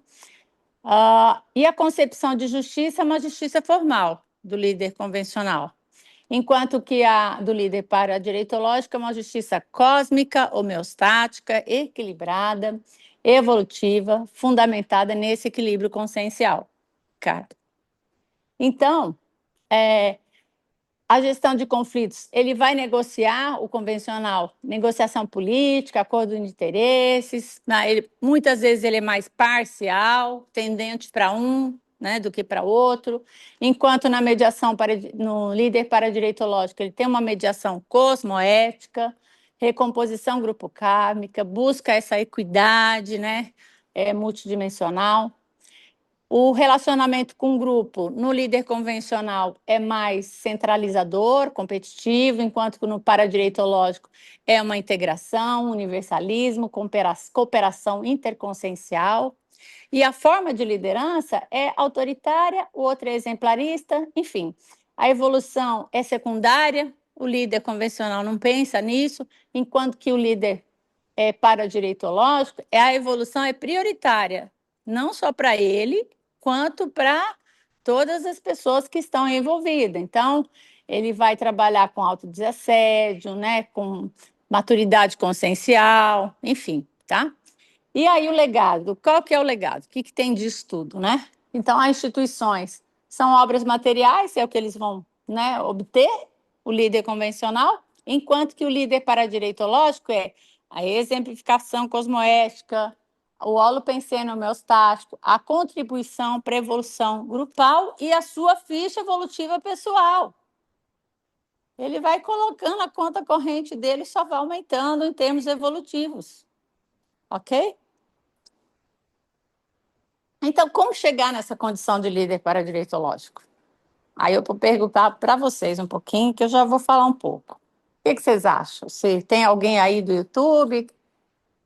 E a concepção de justiça é uma justiça formal do líder convencional, enquanto que a do líder paradireitológico é uma justiça cósmica, homeostática, equilibrada, evolutiva, fundamentada nesse equilíbrio consciencial. Cara. Então, a gestão de conflitos, ele vai negociar o convencional, negociação política, acordo de interesses, né? Muitas vezes ele é mais parcial, tendente para um, né, do que para outro, enquanto na mediação, no líder paradireitológico, ele tem uma mediação cosmoética, recomposição grupo-kármica, busca essa equidade, né, multidimensional. O relacionamento com o grupo no líder convencional é mais centralizador, competitivo, enquanto que no paradireitológico é uma integração, universalismo, cooperação interconsciencial. E a forma de liderança é autoritária, o outro é exemplarista, enfim. A evolução é secundária, o líder convencional não pensa nisso, enquanto que o líder paradireitológico, a evolução é prioritária, não só para ele, quanto para todas as pessoas que estão envolvidas. Então, ele vai trabalhar com autodesassédio, né, com maturidade consciencial, enfim, tá? E aí o legado, qual que é o legado? O que tem disso tudo, né? Então, as instituições são obras materiais, é o que eles vão, né, obter, o líder convencional, enquanto que o líder paradireitológico é a exemplificação cosmoética, o holopensene homeostático, a contribuição para a evolução grupal e a sua ficha evolutiva pessoal. Ele vai colocando a conta corrente dele, só vai aumentando em termos evolutivos. Ok? Então, como chegar nessa condição de líder paradireitológico? Aí eu vou perguntar para vocês um pouquinho, que eu já vou falar um pouco. O que vocês acham? Se tem alguém aí do YouTube?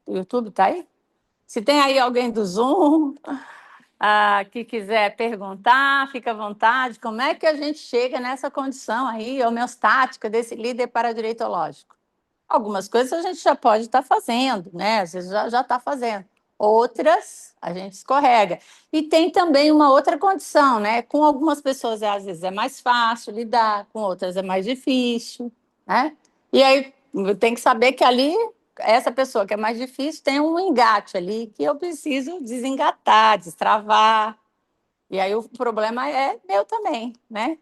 O YouTube está aí? Se tem aí alguém do Zoom que quiser perguntar, fica à vontade. Como é que a gente chega nessa condição aí homeostática desse líder paradireitológico? Algumas coisas a gente já pode estar fazendo, né? Às vezes já está fazendo. Outras a gente escorrega. E tem também uma outra condição, né? Com algumas pessoas, às vezes, é mais fácil lidar, com outras é mais difícil, né? E aí tem que saber que ali, essa pessoa que é mais difícil tem um engate ali que eu preciso desengatar, destravar. E aí o problema é meu também, né?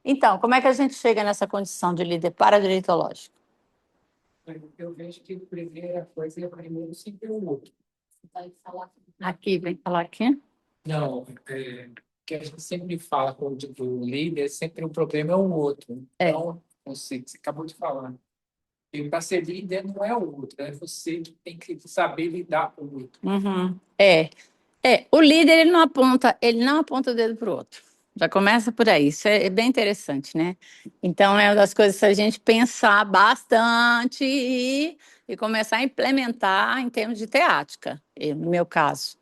Então, como é que a gente chega nessa condição de líder paradireitológico? Eu vejo que a primeira coisa é primeiro sempre o outro. Aqui, vem falar aqui. Não, que a gente sempre fala com o líder, sempre o problema é o outro. Então, você acabou de falar. E para ser líder não é o outro, é você que tem que saber lidar com o outro. Uhum. O líder ele não aponta o dedo para o outro. Já começa por aí. Isso é bem interessante, né? Então, é uma das coisas que a gente pensar bastante e começar a implementar em termos de teática, no meu caso.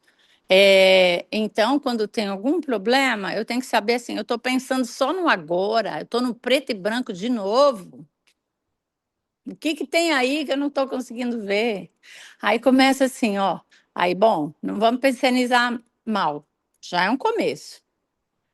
Então, quando tem algum problema, eu tenho que saber assim, eu estou pensando só no agora, eu estou no preto e branco de novo. O que tem aí que eu não estou conseguindo ver? Aí começa assim, ó. Aí, bom, não vamos pensionizar mal. Já é um começo.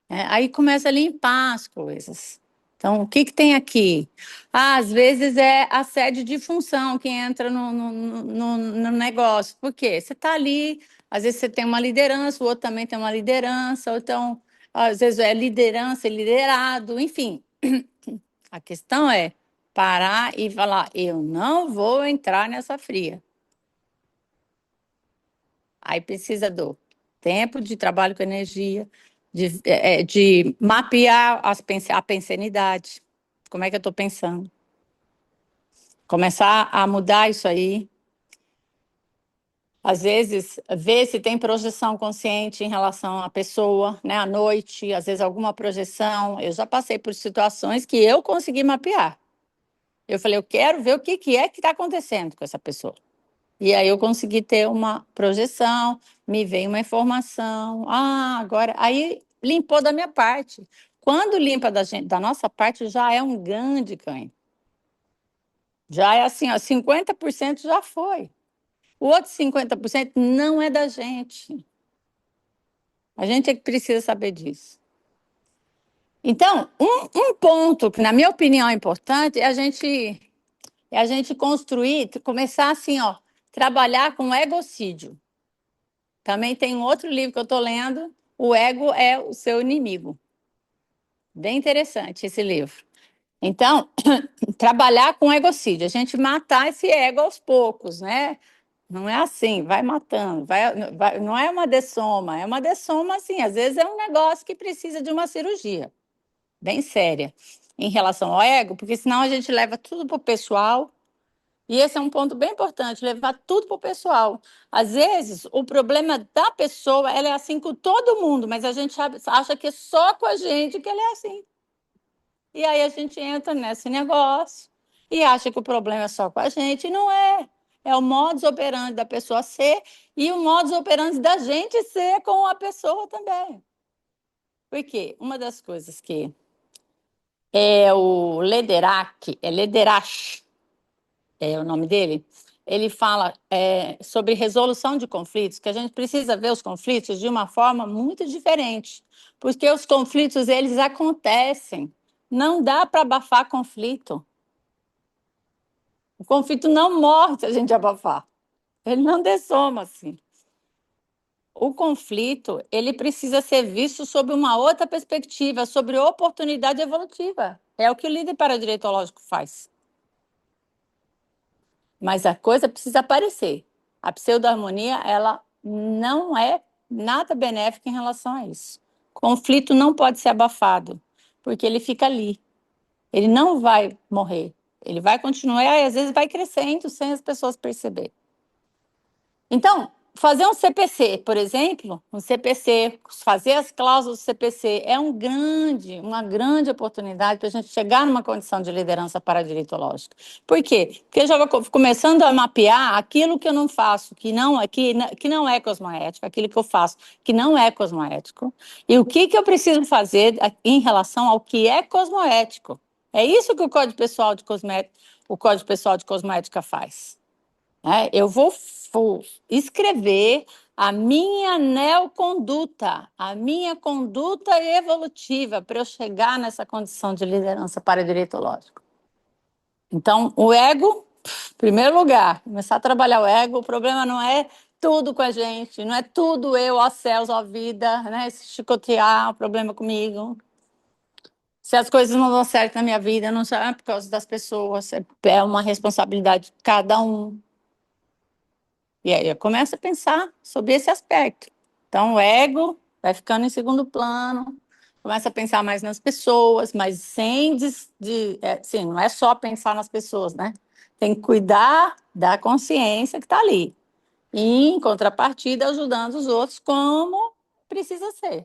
Aí começa a limpar as coisas. Então, o que tem aqui? Às vezes é a sede de função que entra no negócio. Por quê? Você está ali, às vezes você tem uma liderança, o outro também tem uma liderança, ou então, às vezes é liderança e liderado, enfim. A questão é parar e falar, eu não vou entrar nessa fria. Aí precisa do tempo de trabalho com energia, de mapear a pensanidade. Como é que eu estou pensando? Começar a mudar isso aí. Às vezes, ver se tem projeção consciente em relação à pessoa, né? À noite, às vezes alguma projeção. Eu já passei por situações que eu consegui mapear. Eu falei, eu quero ver o que é que está acontecendo com essa pessoa. E aí eu consegui ter uma projeção, me veio uma informação. Agora... Aí limpou da minha parte. Quando limpa da nossa parte, já é um grande ganho. Já é assim, ó, 50% já foi. O outro 50% não é da gente. A gente é que precisa saber disso. Então, um ponto que, na minha opinião, é importante é a gente construir, começar assim, ó, trabalhar com egocídio. Também tem um outro livro que eu estou lendo, O Ego é o Seu Inimigo. Bem interessante esse livro. Então, trabalhar com egocídio, a gente matar esse ego aos poucos, né? Não é assim, vai matando, não é uma dessoma, é uma dessoma assim, às vezes é um negócio que precisa de uma cirurgia bem séria em relação ao ego, porque senão a gente leva tudo para o pessoal, e esse é um ponto bem importante, levar tudo para o pessoal. Às vezes, o problema da pessoa, ela é assim com todo mundo, mas a gente acha que é só com a gente que ela é assim. E aí a gente entra nesse negócio e acha que o problema é só com a gente, e não é. É o modus operandi da pessoa ser e o modus operandi da gente ser com a pessoa também. Porque uma das coisas que é o Lederach, é o nome dele, ele fala sobre resolução de conflitos, que a gente precisa ver os conflitos de uma forma muito diferente, porque os conflitos, eles acontecem. Não dá para abafar conflito. O conflito não morre se a gente abafar. Ele não dessoma assim. O conflito, ele precisa ser visto sob uma outra perspectiva, sobre oportunidade evolutiva. É o que o líder paradireitológico faz. Mas a coisa precisa aparecer. A pseudo-harmonia, ela não é nada benéfica em relação a isso. Conflito não pode ser abafado, porque ele fica ali. Ele não vai morrer. Ele vai continuar e às vezes vai crescendo sem as pessoas perceberem. Então, fazer um CPC, por exemplo, fazer as cláusulas do CPC é uma grande oportunidade para a gente chegar numa condição de liderança paradireitológica. Por quê? Porque eu já vou começando a mapear aquilo que eu não faço, que não é cosmoético, aquilo que eu faço que não é cosmoético, e o que eu preciso fazer em relação ao que é cosmoético. É isso que o Código Pessoal de Cosmoética faz. Eu vou escrever a minha neoconduta, a minha conduta evolutiva para eu chegar nessa condição de liderança paradireitológica. Então, o ego, em primeiro lugar, começar a trabalhar o ego. O problema não é tudo com a gente, não é tudo eu, ó céus, ó vida, né? Se chicotear, o problema comigo. Se as coisas não dão certo na minha vida, não é por causa das pessoas, é uma responsabilidade de cada um. E aí eu começo a pensar sobre esse aspecto. Então, o ego vai ficando em segundo plano, começa a pensar mais nas pessoas, mas sem... sim, não é só pensar nas pessoas, né? Tem que cuidar da consciência que está ali. E, em contrapartida, ajudando os outros como precisa ser.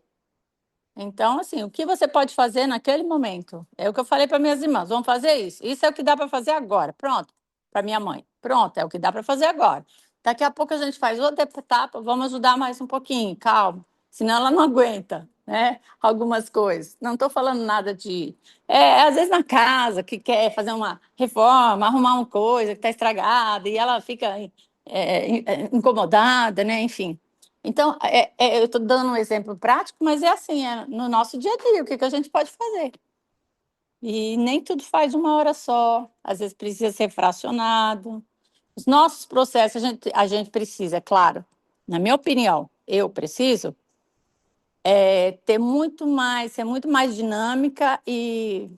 Então, assim, o que você pode fazer naquele momento? É o que eu falei para minhas irmãs, vamos fazer isso. Isso é o que dá para fazer agora. Pronto. Para minha mãe. Pronto, é o que dá para fazer agora. Daqui a pouco a gente faz outra etapa, vamos ajudar mais um pouquinho, calma. Senão ela não aguenta, né? Algumas coisas. Não estou falando nada de... às vezes na casa, que quer fazer uma reforma, arrumar uma coisa que está estragada, e ela fica incomodada, né? Enfim. Então, eu estou dando um exemplo prático, mas é assim, no nosso dia a dia, o que a gente pode fazer. E nem tudo faz uma hora só, às vezes precisa ser fracionado. Os nossos processos, a gente precisa, é claro, na minha opinião, eu preciso ser muito mais dinâmica e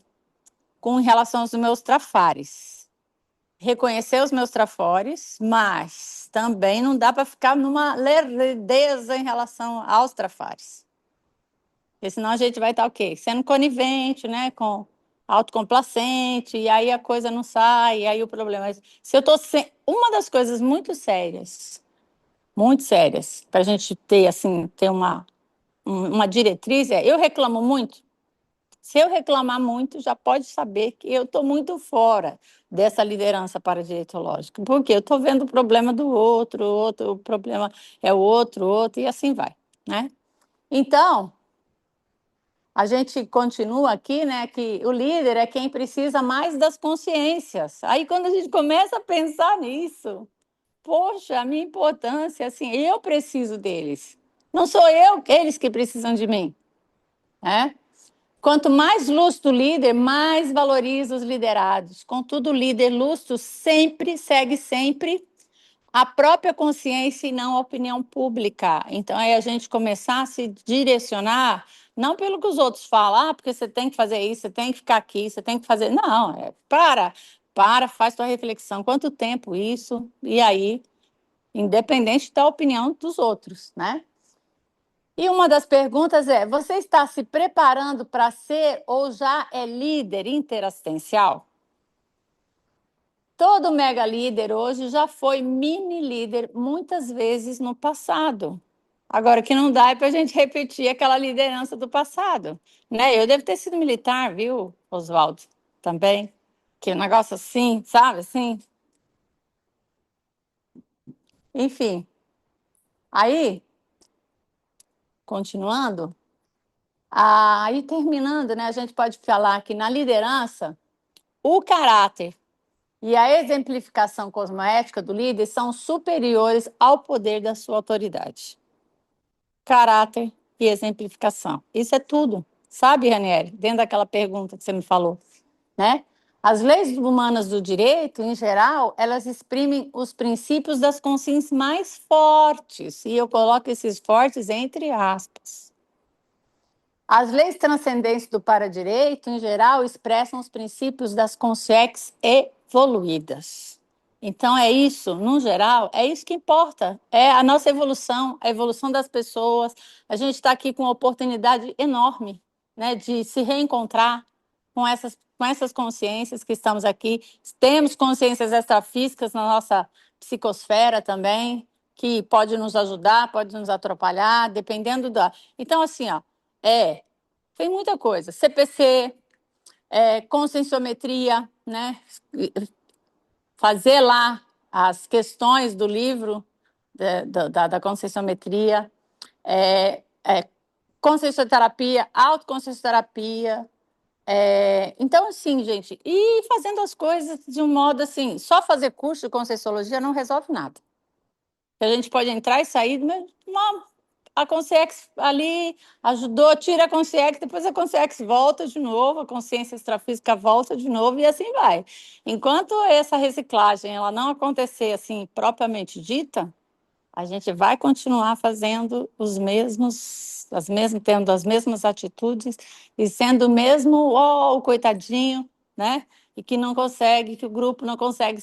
com relação aos meus trafares. Reconhecer os meus trafores, mas também não dá para ficar numa lerdeza em relação aos trafares. Porque senão a gente vai estar o quê? Sendo conivente, né? Com autocomplacente, e aí a coisa não sai, e aí o problema é... Se eu estou... Uma das coisas muito sérias, para a gente ter, assim, ter uma diretriz é, eu reclamo muito. Se eu reclamar muito, já pode saber que eu estou muito fora dessa liderança paradiretológica, porque eu estou vendo o problema do outro, o problema é o outro, e assim vai, né? Então, a gente continua aqui, né, que o líder é quem precisa mais das consciências. Aí, quando a gente começa a pensar nisso, poxa, a minha importância, assim, eu preciso deles. Não sou eu, eles que precisam de mim, né? Quanto mais lustro o líder, mais valoriza os liderados. Contudo, o líder lustro sempre segue sempre a própria consciência e não a opinião pública. Então, é a gente começar a se direcionar, não pelo que os outros falam, porque você tem que fazer isso, você tem que ficar aqui, você tem que fazer... Não, faz tua reflexão. Quanto tempo isso? E aí, independente da opinião dos outros, né? E uma das perguntas é: você está se preparando para ser ou já é líder interassistencial? Todo mega líder hoje já foi mini líder muitas vezes no passado. Agora, o que não dá é para a gente repetir aquela liderança do passado, né? Eu devo ter sido militar, viu, Oswaldo? Também. Que negócio assim, sabe, assim? Enfim. Aí, continuando, aí terminando, né? A gente pode falar que na liderança, o caráter e a exemplificação cosmoética do líder são superiores ao poder da sua autoridade. Caráter e exemplificação. Isso é tudo, sabe, Ranieri? Dentro daquela pergunta que você me falou, né? As leis humanas do direito, em geral, elas exprimem os princípios das consciências mais fortes, e eu coloco esses fortes entre aspas. As leis transcendentes do paradireito, em geral, expressam os princípios das consciências evoluídas. Então, é isso, no geral, é isso que importa. É a nossa evolução, a evolução das pessoas. A gente está aqui com uma oportunidade enorme, né, de se reencontrar com essas consciências que estamos aqui. Temos consciências extrafísicas na nossa psicosfera também, que pode nos ajudar, pode nos atrapalhar, dependendo da... Então, assim, ó, tem muita coisa. CPC, conscienciometria, né? Fazer lá as questões do livro da conscienciometria, consciencioterapia, autoconsciencioterapia. Então, assim, gente, e fazendo as coisas de um modo assim, só fazer curso de conscienciologia não resolve nada. A gente pode entrar e sair, mas a Consciex ali ajudou, tira a Consciex, depois a Consciex volta de novo, a consciência extrafísica volta de novo e assim vai. Enquanto essa reciclagem ela não acontecer assim propriamente dita, a gente vai continuar fazendo tendo as mesmas atitudes e sendo o mesmo o coitadinho, né? E que não consegue, que o grupo não consegue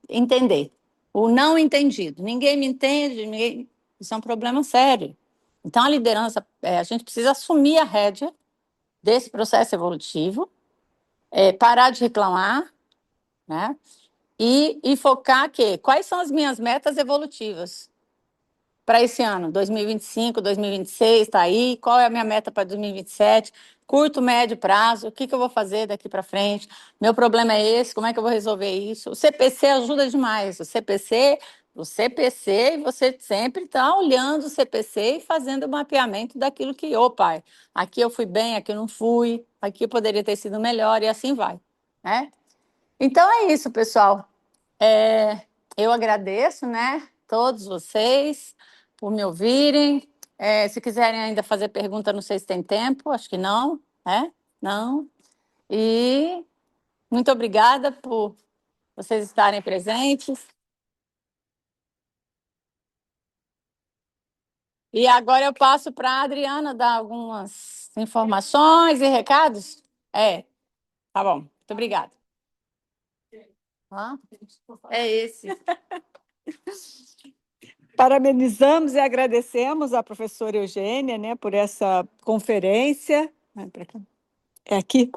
entender. O não entendido. Ninguém me entende, isso é um problema sério. Então, a liderança, a gente precisa assumir a rédea desse processo evolutivo, parar de reclamar, né? E focar quais são as minhas metas evolutivas para esse ano, 2025, 2026, está aí. Qual é a minha meta para 2027? Curto, médio prazo, o que eu vou fazer daqui para frente? Meu problema é esse, como é que eu vou resolver isso? O CPC ajuda demais. O CPC, e você sempre está olhando o CPC e fazendo o mapeamento daquilo que, pai, aqui eu fui bem, aqui eu não fui, aqui eu poderia ter sido melhor, e assim vai, né? Então é isso, pessoal. Eu agradeço, né, todos vocês por me ouvirem. Se quiserem ainda fazer pergunta, não sei se tem tempo, acho que não, né? Não. E muito obrigada por vocês estarem presentes. E agora eu passo para a Adriana dar algumas informações e recados. Tá bom. Muito obrigada. É esse. Parabenizamos e agradecemos a professora Eugênia, né, por essa conferência. Vai pra cá. É aqui?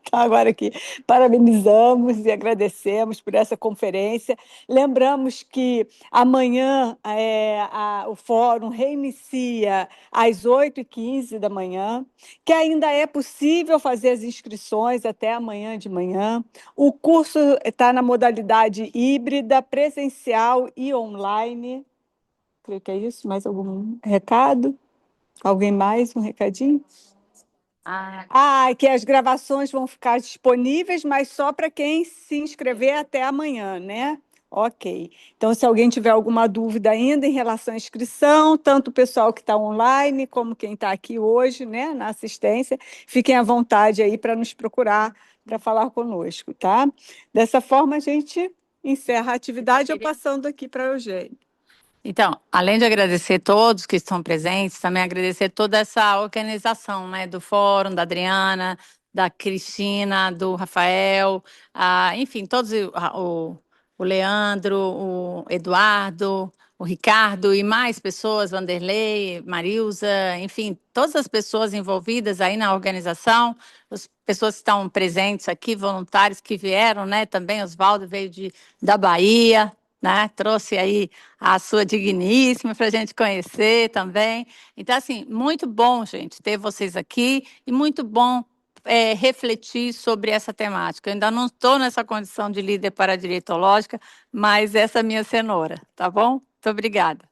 Tá, agora aqui. Parabenizamos e agradecemos por essa conferência. Lembramos que amanhã o fórum reinicia às 8h15 da manhã, que ainda é possível fazer as inscrições até amanhã de manhã. O curso está na modalidade híbrida, presencial e online. Creio que é isso. Mais algum recado? Alguém mais? Um recadinho? Que as gravações vão ficar disponíveis, mas só para quem se inscrever até amanhã, né? Ok. Então, se alguém tiver alguma dúvida ainda em relação à inscrição, tanto o pessoal que está online, como quem está aqui hoje, né, na assistência, fiquem à vontade aí para nos procurar, para falar conosco, tá? Dessa forma, a gente encerra a atividade, eu passando aqui para a Eugênia. Então, além de agradecer todos que estão presentes, também agradecer toda essa organização, né, do fórum, da Adriana, da Cristina, do Rafael, enfim, todos, o Leandro, o Eduardo, o Ricardo e mais pessoas, Vanderlei, Marilza, enfim, todas as pessoas envolvidas aí na organização, as pessoas que estão presentes aqui, voluntários que vieram, né, também Oswaldo veio da Bahia, né, trouxe aí a sua digníssima para a gente conhecer também. Então, assim, muito bom, gente, ter vocês aqui e muito bom refletir sobre essa temática. Eu ainda não estou nessa condição de líder paradireitológica, mas essa é a minha cenoura, tá bom? Muito obrigada.